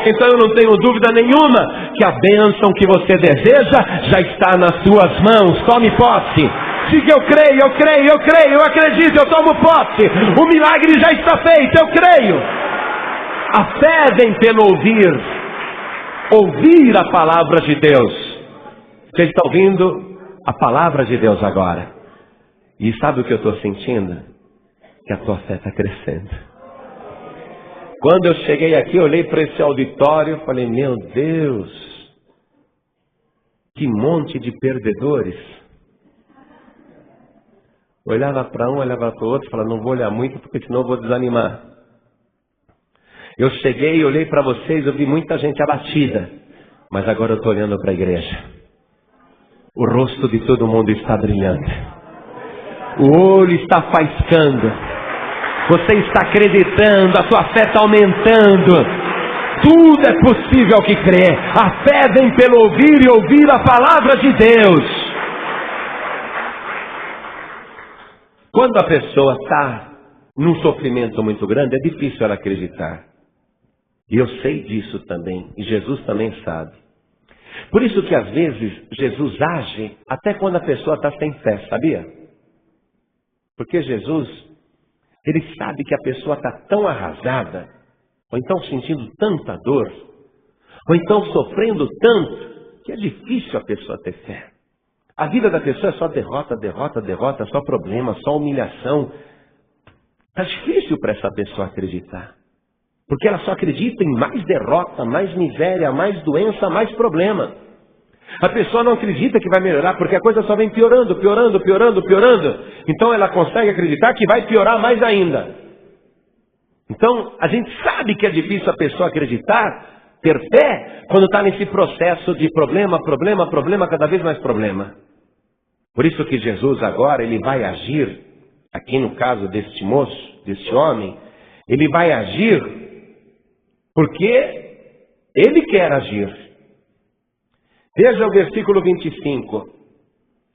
Então eu não tenho dúvida nenhuma que a bênção que você deseja já está nas suas mãos. Tome posse. Diga eu creio, eu creio, eu creio, eu acredito, eu tomo posse. O milagre já está feito, eu creio. A fé vem pelo ouvir a palavra de Deus. Você está ouvindo a palavra de Deus agora. E sabe o que eu estou sentindo? Que a tua fé está crescendo. Quando eu cheguei aqui, eu olhei para esse auditório e falei, meu Deus, que monte de perdedores. Olhava para um, olhava para o outro, falava, não vou olhar muito, porque senão eu vou desanimar. Eu cheguei e olhei para vocês, eu vi muita gente abatida, mas agora eu estou olhando para a igreja. O rosto de todo mundo está brilhando. O olho está faiscando. Você está acreditando, a sua fé está aumentando. Tudo é possível ao que crê. A fé vem pelo ouvir e ouvir a palavra de Deus. Quando a pessoa está num sofrimento muito grande, é difícil ela acreditar. E eu sei disso também, e Jesus também sabe. Por isso que às vezes Jesus age até quando a pessoa está sem fé, sabia? Porque Jesus, Ele sabe que a pessoa está tão arrasada, ou então sentindo tanta dor, ou então sofrendo tanto, que é difícil a pessoa ter fé. A vida da pessoa é só derrota, derrota, derrota, só problema, só humilhação. Está difícil para essa pessoa acreditar. Porque ela só acredita em mais derrota, mais miséria, mais doença, mais problema. A pessoa não acredita que vai melhorar, porque a coisa só vem piorando, piorando, piorando, piorando. Então ela consegue acreditar que vai piorar mais ainda. Então a gente sabe que é difícil a pessoa acreditar, ter fé, quando está nesse processo de problema, problema, problema, cada vez mais problema. Por isso que Jesus agora, Ele vai agir, aqui no caso deste moço, deste homem, Ele vai agir porque Ele quer agir. Veja o versículo 25.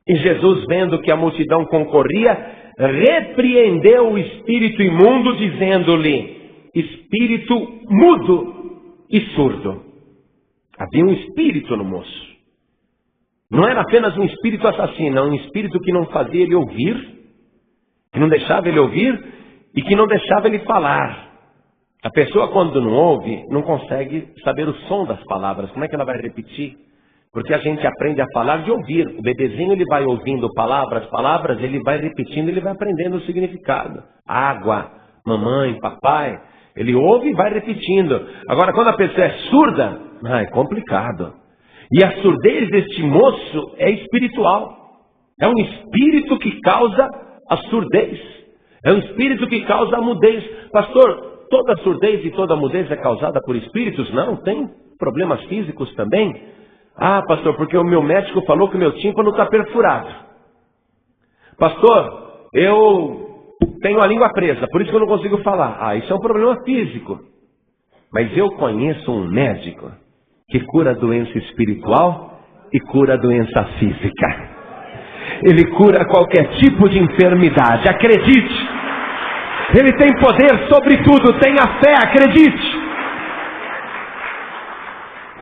E Jesus, vendo que a multidão concorria, repreendeu o espírito imundo, dizendo-lhe, espírito mudo e surdo. Havia um espírito no moço. Não era apenas um espírito assassino, um espírito que não fazia ele ouvir, que não deixava ele ouvir e que não deixava ele falar. A pessoa, quando não ouve, não consegue saber o som das palavras. Como é que ela vai repetir? Porque a gente aprende a falar de ouvir. O bebezinho, ele vai ouvindo palavras, ele vai repetindo, ele vai aprendendo o significado. Água, mamãe, papai. Ele ouve e vai repetindo. Agora, quando a pessoa é surda, é complicado. E a surdez deste moço é espiritual. É um espírito que causa a surdez. É um espírito que causa a mudez. Pastor, toda surdez e toda mudez é causada por espíritos? Não, tem problemas físicos também? Ah, pastor, porque o meu médico falou que o meu tímpano está perfurado. Pastor, eu tenho a língua presa, por isso que eu não consigo falar. Ah, isso é um problema físico. Mas eu conheço um médico que cura a doença espiritual e cura a doença física. Ele cura qualquer tipo de enfermidade, acredite. Ele tem poder sobre tudo, tenha fé, acredite.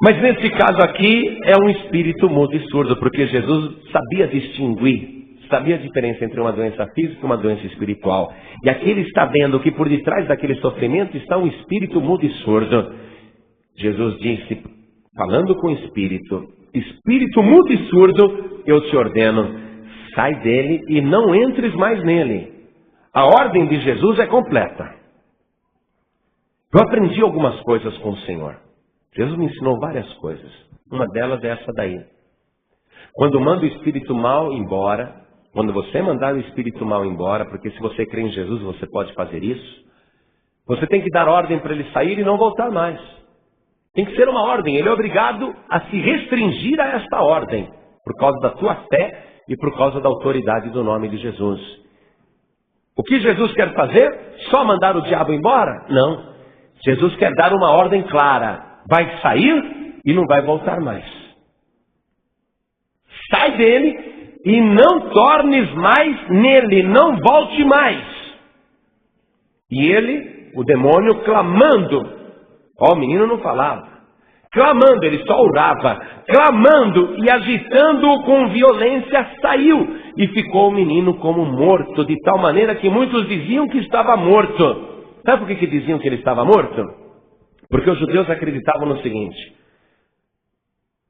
Mas nesse caso aqui é um espírito mudo e surdo, porque Jesus sabia distinguir, sabia a diferença entre uma doença física e uma doença espiritual. E aqui ele está vendo que por detrás daquele sofrimento está um espírito mudo e surdo. Jesus disse, falando com o espírito mudo e surdo, eu te ordeno, sai dele e não entres mais nele. A ordem de Jesus é completa. Eu aprendi algumas coisas com o Senhor. Jesus me ensinou várias coisas. Uma delas é essa daí. Quando manda o espírito mal embora, quando você mandar o espírito mal embora, porque se você crê em Jesus, você pode fazer isso, você tem que dar ordem para ele sair e não voltar mais. Tem que ser uma ordem. Ele é obrigado a se restringir a esta ordem, por causa da tua fé e por causa da autoridade do nome de Jesus. O que Jesus quer fazer? Só mandar o diabo embora? Não. Jesus quer dar uma ordem clara. Vai sair e não vai voltar mais. Sai dele e não tornes mais nele, não volte mais. E ele, o demônio, clamando. Ó, o menino não falava. Clamando, ele só orava. Clamando e agitando-o com violência, saiu. E ficou o menino como morto, de tal maneira que muitos diziam que estava morto. Sabe por que diziam que ele estava morto? Porque os judeus acreditavam no seguinte: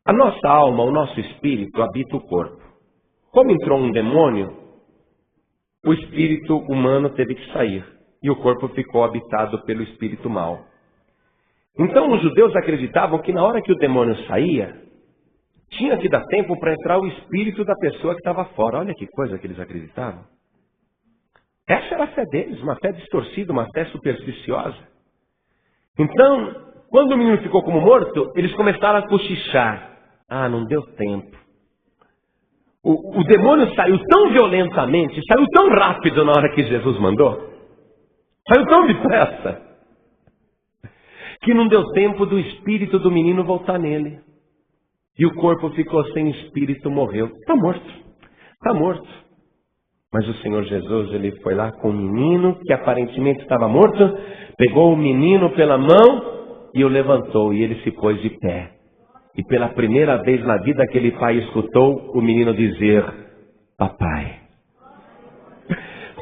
a nossa alma, o nosso espírito habita o corpo. Como entrou um demônio, o espírito humano teve que sair. E o corpo ficou habitado pelo espírito mau. Então os judeus acreditavam que na hora que o demônio saía, tinha que dar tempo para entrar o espírito da pessoa que estava fora. Olha que coisa que eles acreditavam. Essa era a fé deles, uma fé distorcida, uma fé supersticiosa. Então, quando o menino ficou como morto, eles começaram a cochichar. Ah, não deu tempo. O demônio saiu tão violentamente, saiu tão rápido na hora que Jesus mandou. Saiu tão depressa, que não deu tempo do espírito do menino voltar nele. E o corpo ficou sem espírito, morreu. Está morto. Está morto. Mas o Senhor Jesus, ele foi lá com o menino, que aparentemente estava morto, pegou o menino pela mão e o levantou, e ele se pôs de pé. E pela primeira vez na vida aquele pai escutou o menino dizer, papai.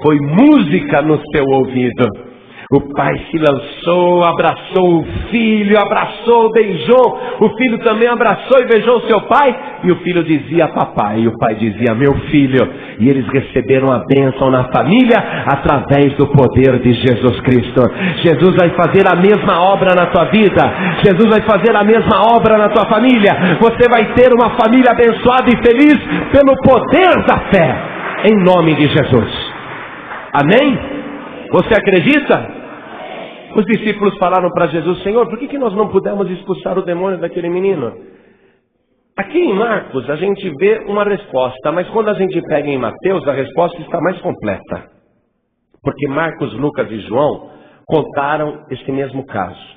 Foi música no seu ouvido. O pai se lançou, abraçou o filho, abraçou, beijou. O filho também abraçou e beijou seu pai. E o filho dizia papai, e o pai dizia meu filho. E eles receberam a bênção na família através do poder de Jesus Cristo. Jesus vai fazer a mesma obra na tua vida. Jesus vai fazer a mesma obra na tua família. Você vai ter uma família abençoada e feliz pelo poder da fé. Em nome de Jesus. Amém? Você acredita? Os discípulos falaram para Jesus, Senhor, por que nós não pudemos expulsar o demônio daquele menino? Aqui em Marcos a gente vê uma resposta, mas quando a gente pega em Mateus, a resposta está mais completa. Porque Marcos, Lucas e João contaram esse mesmo caso,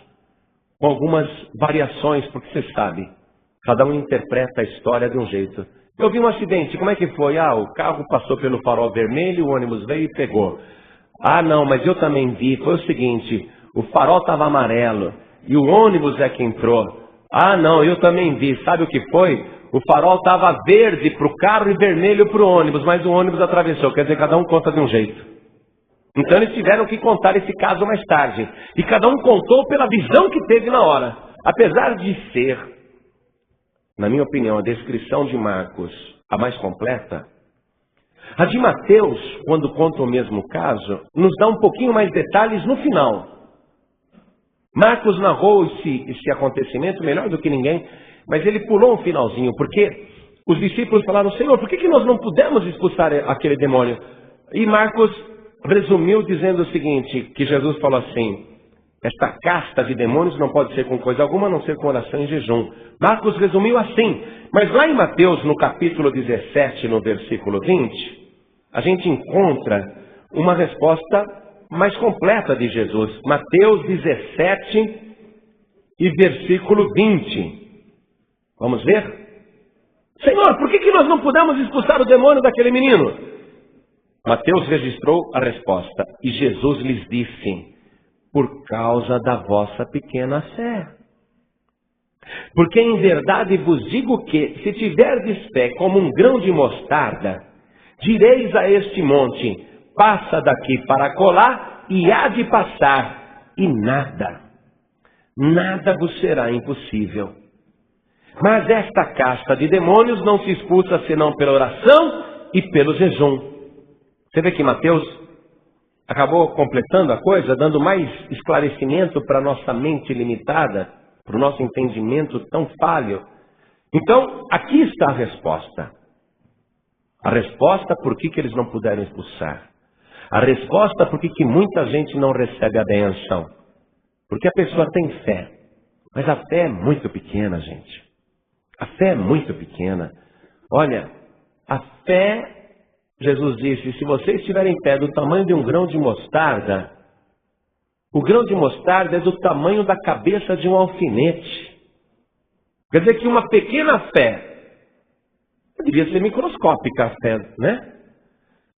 com algumas variações, porque você sabe, cada um interpreta a história de um jeito. Eu vi um acidente, como é que foi? Ah, o carro passou pelo farol vermelho, o ônibus veio e pegou. Ah, não, mas eu também vi, foi o seguinte, o farol estava amarelo e o ônibus é que entrou. Ah, não, eu também vi, sabe o que foi? O farol estava verde para o carro e vermelho para o ônibus, mas o ônibus atravessou, quer dizer, cada um conta de um jeito. Então eles tiveram que contar esse caso mais tarde. E cada um contou pela visão que teve na hora. Apesar de ser, na minha opinião, a descrição de Marcos a mais completa, a de Mateus, quando conta o mesmo caso, nos dá um pouquinho mais detalhes no final. Marcos narrou esse acontecimento melhor do que ninguém, mas ele pulou um finalzinho, porque os discípulos falaram, Senhor, por que nós não pudemos expulsar aquele demônio? E Marcos resumiu dizendo o seguinte, que Jesus falou assim, Esta casta de demônios não pode ser com coisa alguma, a não ser com oração e jejum. Marcos resumiu assim. Mas lá em Mateus, no capítulo 17, no versículo 20, a gente encontra uma resposta mais completa de Jesus. Mateus 17 e versículo 20. Vamos ver? Senhor, por que nós não pudemos expulsar o demônio daquele menino? Mateus registrou a resposta. E Jesus lhes disse: por causa da vossa pequena fé. Porque em verdade vos digo que, se tiverdes fé como um grão de mostarda, direis a este monte: passa daqui para colar, e há de passar, e nada vos será impossível. Mas esta casta de demônios não se expulsa senão pela oração e pelo jejum. Você vê que Mateus acabou completando a coisa, dando mais esclarecimento para a nossa mente limitada, para o nosso entendimento tão falho. Então, aqui está a resposta. A resposta por que eles não puderam expulsar. A resposta por que muita gente não recebe a benção. Porque a pessoa tem fé. Mas a fé é muito pequena, gente. A fé é muito pequena. Olha, a fé, Jesus disse, se vocês tiverem fé do tamanho de um grão de mostarda, o grão de mostarda é do tamanho da cabeça de um alfinete. Quer dizer que uma pequena fé, devia ser microscópica a fé, né?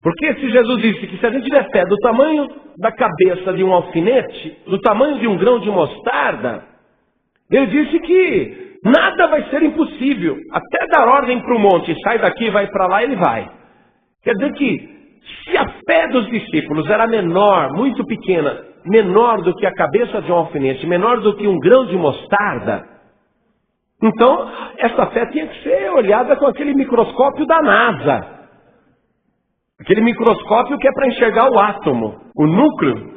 Porque se Jesus disse que se a gente tiver fé do tamanho da cabeça de um alfinete, do tamanho de um grão de mostarda, ele disse que nada vai ser impossível. Até dar ordem para o monte, sai daqui, vai para lá, ele vai. Quer dizer que se a fé dos discípulos era menor, muito pequena, menor do que a cabeça de um alfinete, menor do que um grão de mostarda, então essa fé tinha que ser olhada com aquele microscópio da NASA. Aquele microscópio que é para enxergar o átomo, o núcleo.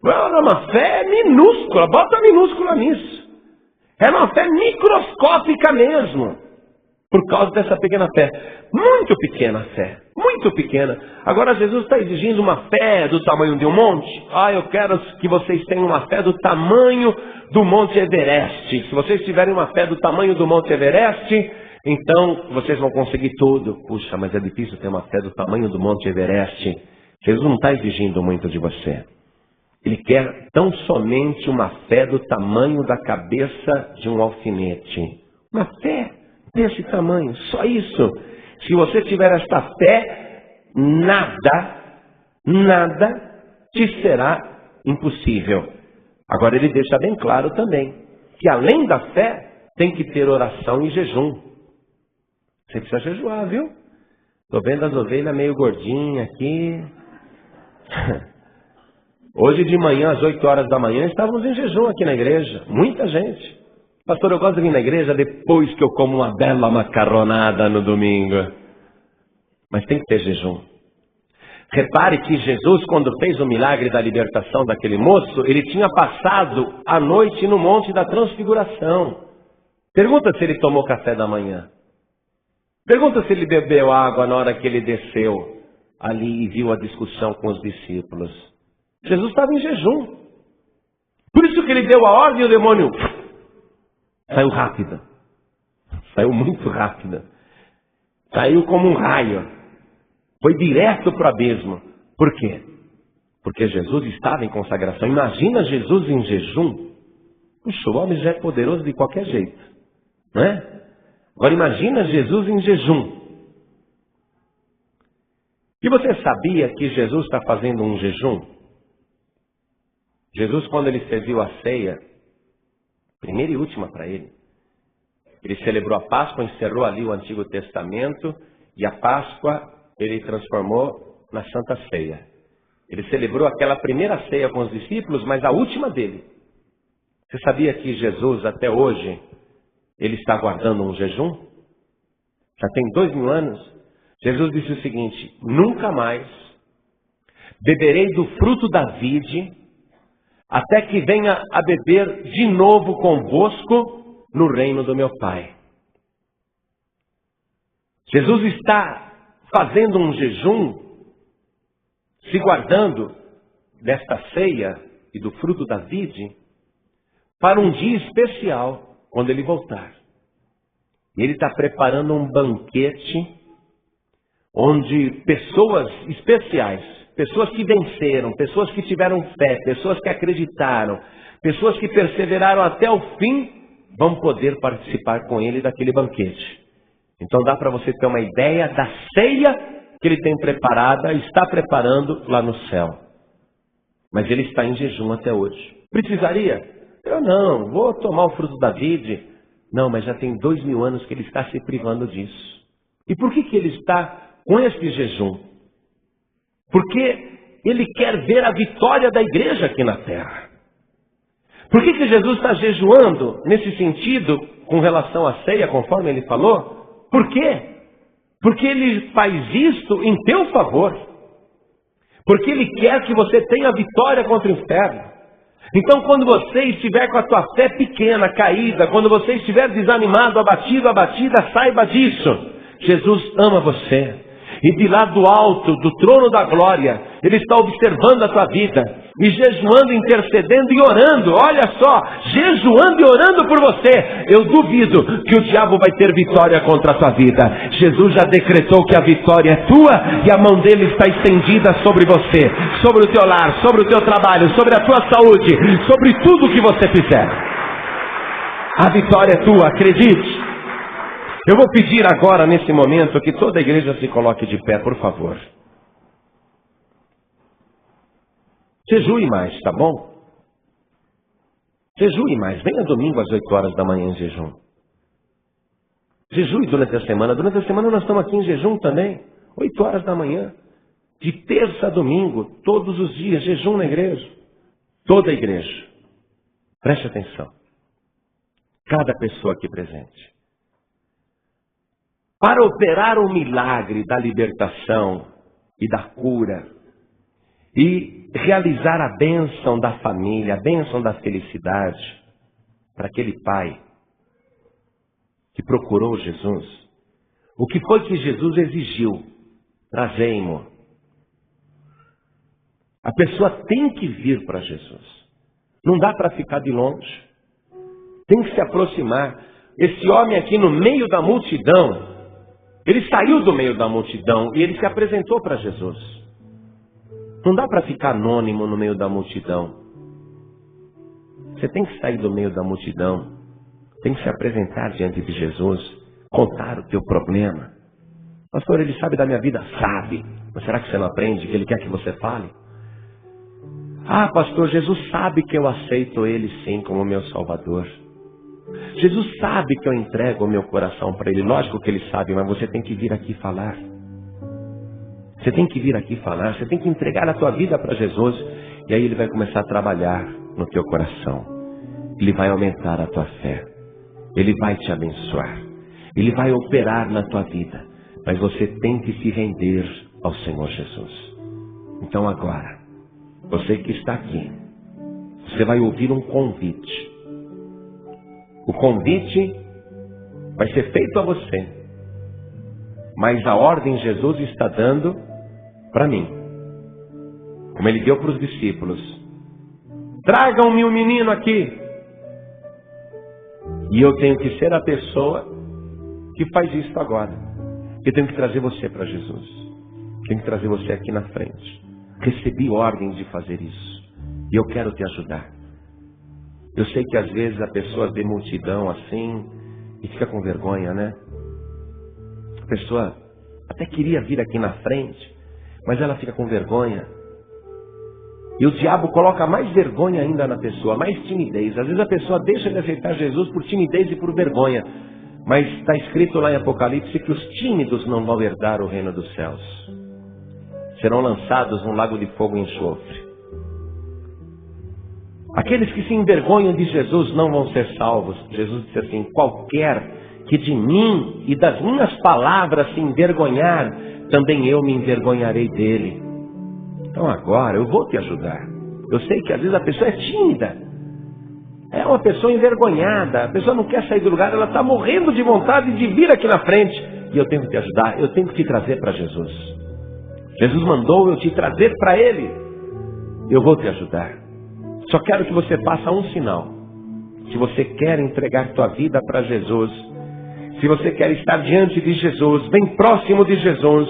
Era uma fé minúscula, bota minúscula nisso. Era uma fé microscópica mesmo, por causa dessa pequena fé. Muito pequena fé, muito pequena. Agora Jesus está exigindo uma fé do tamanho de um monte. Eu quero que vocês tenham uma fé do tamanho do Monte Everest. Se vocês tiverem uma fé do tamanho do Monte Everest, então vocês vão conseguir tudo. Puxa, mas é difícil ter uma fé do tamanho do Monte Everest. Jesus não está exigindo muito de você. Ele quer tão somente uma fé do tamanho da cabeça de um alfinete. Uma fé desse tamanho, só isso. Se você tiver esta fé, nada te será impossível. Agora ele deixa bem claro também, que além da fé, tem que ter oração e jejum. Você precisa jejuar, viu? Estou vendo as ovelhas meio gordinhas aqui. Hoje de manhã, às 8 horas da manhã, estávamos em jejum aqui na igreja. Muita gente. Pastor, eu gosto de vir na igreja depois que eu como uma bela macarronada no domingo. Mas tem que ter jejum. Repare que Jesus, quando fez o milagre da libertação daquele moço, ele tinha passado a noite no Monte da Transfiguração. Pergunta se ele tomou café da manhã. Pergunta se ele bebeu água na hora que ele desceu ali e viu a discussão com os discípulos. Jesus estava em jejum. Por isso que ele deu a ordem e o demônio saiu rápido. Saiu muito rápido. Saiu como um raio. Foi direto para o abismo. Por quê? Porque Jesus estava em consagração. Imagina Jesus em jejum. Puxa, o homem já é poderoso de qualquer jeito. Não é? Agora imagina Jesus em jejum. E você sabia que Jesus está fazendo um jejum? Jesus, quando ele serviu a ceia, primeira e última para ele, ele celebrou a Páscoa, encerrou ali o Antigo Testamento, e a Páscoa ele transformou na Santa Ceia. Ele celebrou aquela primeira ceia com os discípulos, mas a última dele. Você sabia que Jesus, até hoje, ele está guardando um jejum? Já tem 2000 anos. Jesus disse o seguinte: nunca mais beberei do fruto da vide, até que venha a beber de novo convosco no reino do meu Pai. Jesus está fazendo um jejum, se guardando desta ceia, e do fruto da vide para um dia especial, quando ele voltar. Ele está preparando um banquete onde pessoas especiais, pessoas que venceram, pessoas que tiveram fé, pessoas que acreditaram, pessoas que perseveraram até o fim, vão poder participar com ele daquele banquete. Então dá para você ter uma ideia da ceia que ele tem preparada, está preparando lá no céu. Mas ele está em jejum até hoje. Precisaria? Eu não, vou tomar o fruto da vide. Não, mas já tem 2000 anos que ele está se privando disso. E por que ele está com esse jejum? Porque ele quer ver a vitória da igreja aqui na terra. Por que Jesus está jejuando nesse sentido com relação à ceia, conforme ele falou? Por quê? Porque ele faz isso em teu favor. Porque ele quer que você tenha vitória contra o inferno. Então, quando você estiver com a tua fé pequena, caída, quando você estiver desanimado, abatido, abatida, saiba disso. Jesus ama você. E de lá do alto, do trono da glória, ele está observando a tua vida. E jejuando, intercedendo e orando. Olha só, jejuando e orando por você. Eu duvido que o diabo vai ter vitória contra a tua vida. Jesus já decretou que a vitória é tua e a mão dele está estendida sobre você, sobre o teu lar, sobre o teu trabalho, sobre a tua saúde, sobre tudo que você fizer. A vitória é tua, acredite. Eu vou pedir agora, nesse momento, que toda a igreja se coloque de pé, por favor. Jejue mais, tá bom? Jejue mais. Venha domingo às 8 horas da manhã em jejum. Jejue durante a semana. Durante a semana nós estamos aqui em jejum também. 8 horas da manhã. De terça a domingo, todos os dias, jejum na igreja. Toda a igreja. Preste atenção. Cada pessoa aqui presente. Para operar o milagre da libertação e da cura, e realizar a bênção da família, a bênção da felicidade, para aquele pai que procurou Jesus, o que foi que Jesus exigiu? Trazei-mo. A pessoa tem que vir para Jesus. Não dá para ficar de longe. Tem que se aproximar. Esse homem aqui no meio da multidão, ele saiu do meio da multidão e ele se apresentou para Jesus. Não dá para ficar anônimo no meio da multidão. Você tem que sair do meio da multidão. Tem que se apresentar diante de Jesus. Contar o teu problema. Pastor, ele sabe da minha vida? Sabe. Mas será que você não aprende que ele quer que você fale? Ah, pastor, Jesus sabe que eu aceito ele sim como meu Salvador. Jesus sabe que eu entrego o meu coração para ele. Lógico que ele sabe, mas você tem que vir aqui falar. Você tem que vir aqui falar. Você tem que entregar a tua vida para Jesus. E aí ele vai começar a trabalhar no teu coração. Ele vai aumentar a tua fé. Ele vai te abençoar. Ele vai operar na tua vida. Mas você tem que se render ao Senhor Jesus. Então agora, você que está aqui, você vai ouvir um convite. O convite vai ser feito a você. Mas a ordem Jesus está dando para mim. Como ele deu para os discípulos. Tragam-me um menino aqui. E eu tenho que ser a pessoa que faz isso agora. Eu tenho que trazer você para Jesus. Tenho que trazer você aqui na frente. Recebi ordem de fazer isso. E eu quero te ajudar. Eu sei que às vezes a pessoa vê multidão assim e fica com vergonha, né? A pessoa até queria vir aqui na frente, mas ela fica com vergonha. E o diabo coloca mais vergonha ainda na pessoa, mais timidez. Às vezes a pessoa deixa de aceitar Jesus por timidez e por vergonha. Mas está escrito lá em Apocalipse que os tímidos não vão herdar o reino dos céus. Serão lançados num lago de fogo e enxofre. Aqueles que se envergonham de Jesus não vão ser salvos. Jesus disse assim: qualquer que de mim e das minhas palavras se envergonhar, também eu me envergonharei dele. Então agora eu vou te ajudar. Eu sei que às vezes a pessoa é tímida. É uma pessoa envergonhada. A pessoa não quer sair do lugar. Ela está morrendo de vontade de vir aqui na frente. E eu tenho que te ajudar. Eu tenho que te trazer para Jesus. Jesus mandou eu te trazer para Ele. Eu vou te ajudar. Só quero que você faça um sinal. Se você quer entregar tua vida para Jesus, se você quer estar diante de Jesus, bem próximo de Jesus,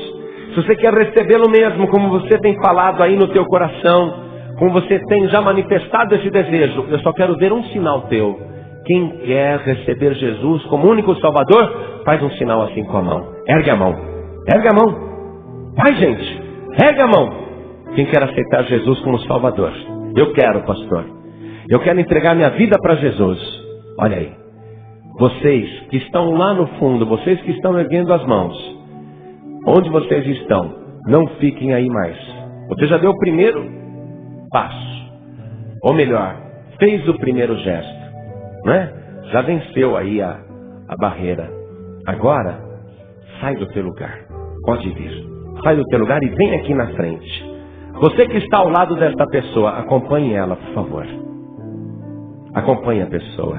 se você quer recebê-lo mesmo, como você tem falado aí no teu coração, como você tem já manifestado esse desejo, eu só quero ver um sinal teu. Quem quer receber Jesus como único Salvador, faz um sinal assim com a mão. Ergue a mão. Ergue a mão. Vai, gente. Ergue a mão. Quem quer aceitar Jesus como Salvador? Eu quero, pastor. Eu quero entregar minha vida para Jesus. Olha aí. Vocês que estão lá no fundo, vocês que estão erguendo as mãos, onde vocês estão, não fiquem aí mais. Você já deu o primeiro passo. Ou melhor, fez o primeiro gesto. Não é? Já venceu aí a barreira. Agora, sai do teu lugar. Pode vir. Sai do teu lugar e vem aqui na frente. Você que está ao lado desta pessoa, acompanhe ela, por favor. Acompanhe a pessoa.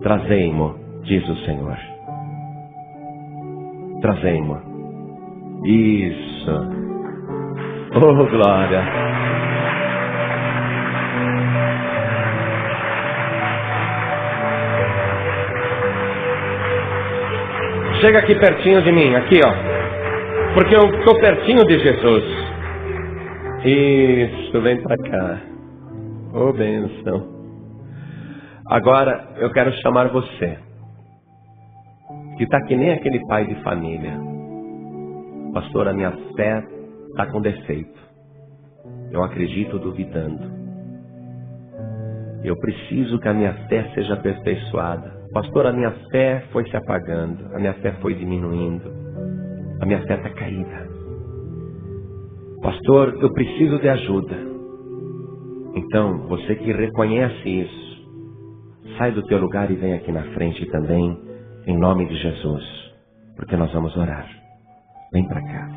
Trazei-mo, diz o Senhor. Trazei-mo. Isso. Oh, glória. Chega aqui pertinho de mim, aqui ó. Porque eu estou pertinho de Jesus. Isso, vem pra cá. Oh, bênção. Agora eu quero chamar você, que está que nem aquele pai de família. Pastor, a minha fé está com defeito. Eu acredito duvidando. Eu preciso que a minha fé seja aperfeiçoada. Pastor, a minha fé foi se apagando. A minha fé foi diminuindo. A minha fé está caída. Pastor, eu preciso de ajuda. Então, você que reconhece isso, sai do teu lugar e vem aqui na frente também, em nome de Jesus. Porque nós vamos orar. Vem para cá.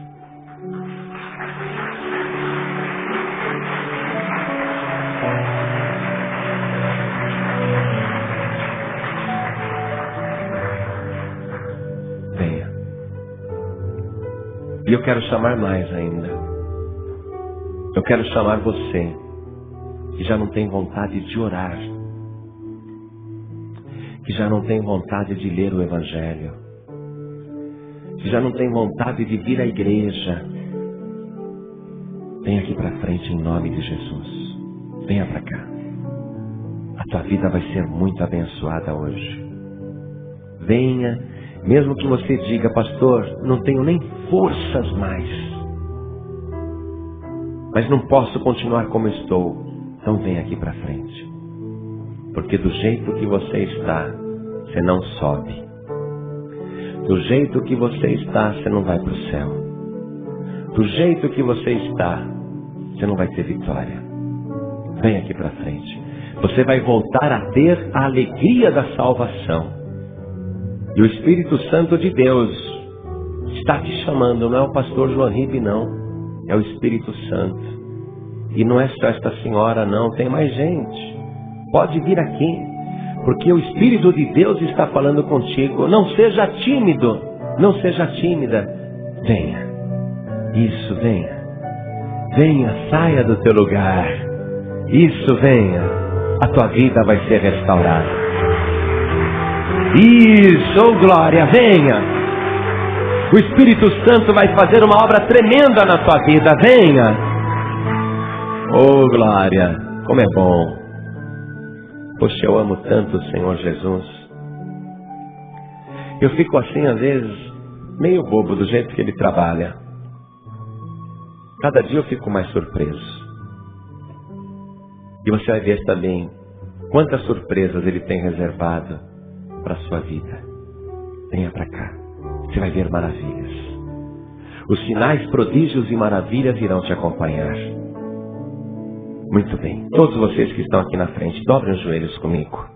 Venha. E eu quero chamar mais ainda. Eu quero chamar você que já não tem vontade de orar, que já não tem vontade de ler o Evangelho, que já não tem vontade de vir à igreja. Vem aqui para frente em nome de Jesus. Venha para cá. A tua vida vai ser muito abençoada hoje. Venha, mesmo que você diga, pastor, não tenho nem forças mais, mas não posso continuar como estou. Então vem aqui para frente. Porque do jeito que você está, você não sobe. Do jeito que você está, você não vai para o céu. Do jeito que você está, você não vai ter vitória. Vem aqui para frente. Você vai voltar a ter a alegria da salvação. E o Espírito Santo de Deus está te chamando. Não é o pastor João Ribe, não. É o Espírito Santo. E não é só esta senhora, não. Tem mais gente. Pode vir aqui. Porque o Espírito de Deus está falando contigo. Não seja tímido. Não seja tímida. Venha. Isso, venha. Venha, saia do teu lugar. Isso, venha. A tua vida vai ser restaurada. Isso, oh glória, venha. O Espírito Santo vai fazer uma obra tremenda na tua vida. Venha. Oh glória, como é bom. Poxa, eu amo tanto o Senhor Jesus. Eu fico assim às vezes meio bobo do jeito que Ele trabalha. Cada dia eu fico mais surpreso. E você vai ver também quantas surpresas Ele tem reservado para a sua vida. Venha para cá. Você vai ver maravilhas. Os sinais, prodígios e maravilhas irão te acompanhar. Muito bem. Todos vocês que estão aqui na frente, dobrem os joelhos comigo.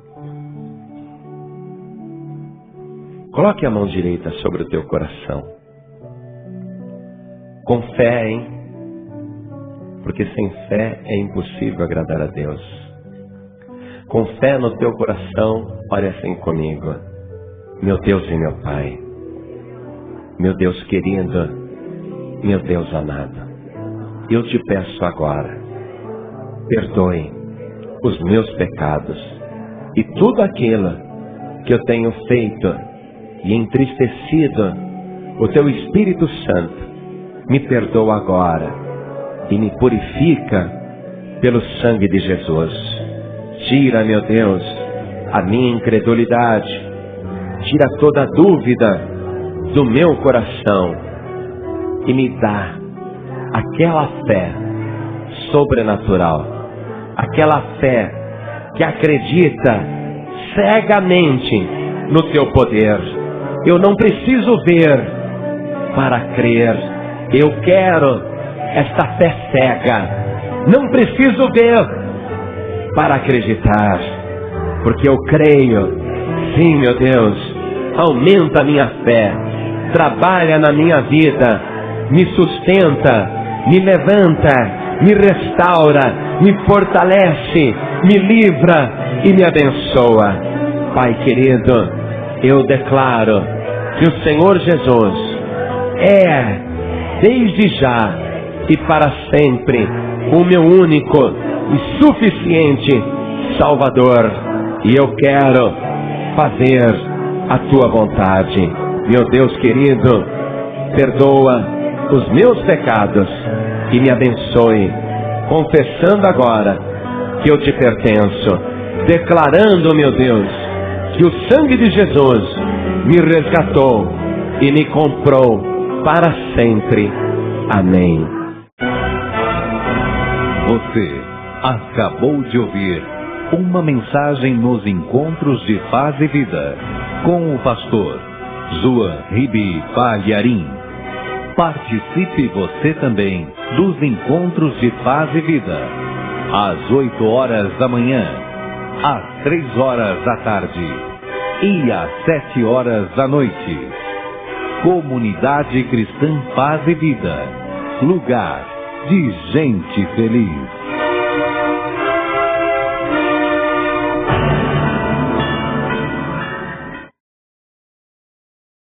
Coloque a mão direita sobre o teu coração. Com fé, hein? Porque sem fé é impossível agradar a Deus. Com fé no teu coração, olha assim comigo. Meu Deus e meu Pai. Meu Deus querido. Meu Deus amado. Eu te peço agora. Perdoe os meus pecados. E tudo aquilo que eu tenho feito e entristecido o Teu Espírito Santo, me perdoa agora e me purifica pelo sangue de Jesus. Tira, meu Deus, a minha incredulidade, tira toda dúvida do meu coração e me dá aquela fé sobrenatural, aquela fé que acredita cegamente no Teu poder. Eu não preciso ver para crer, eu quero esta fé cega. Não preciso ver para acreditar, porque eu creio. Sim, meu Deus, aumenta a minha fé, trabalha na minha vida, me sustenta, me levanta, me restaura, me fortalece, me livra e me abençoa. Pai querido, eu declaro que o Senhor Jesus é, desde já e para sempre, o meu único e suficiente Salvador. E eu quero fazer a Tua vontade. Meu Deus querido, perdoa os meus pecados e me abençoe, confessando agora que eu Te pertenço, declarando, meu Deus, que o sangue de Jesus me resgatou e me comprou para sempre. Amém. Você acabou de ouvir uma mensagem nos Encontros de Paz e Vida, com o pastor João Ribe Palharim. Participe você também dos Encontros de Paz e Vida, às 8 horas da manhã, às 3 horas da tarde e às 7 horas da noite. Comunidade Cristã Paz e Vida, lugar de gente feliz.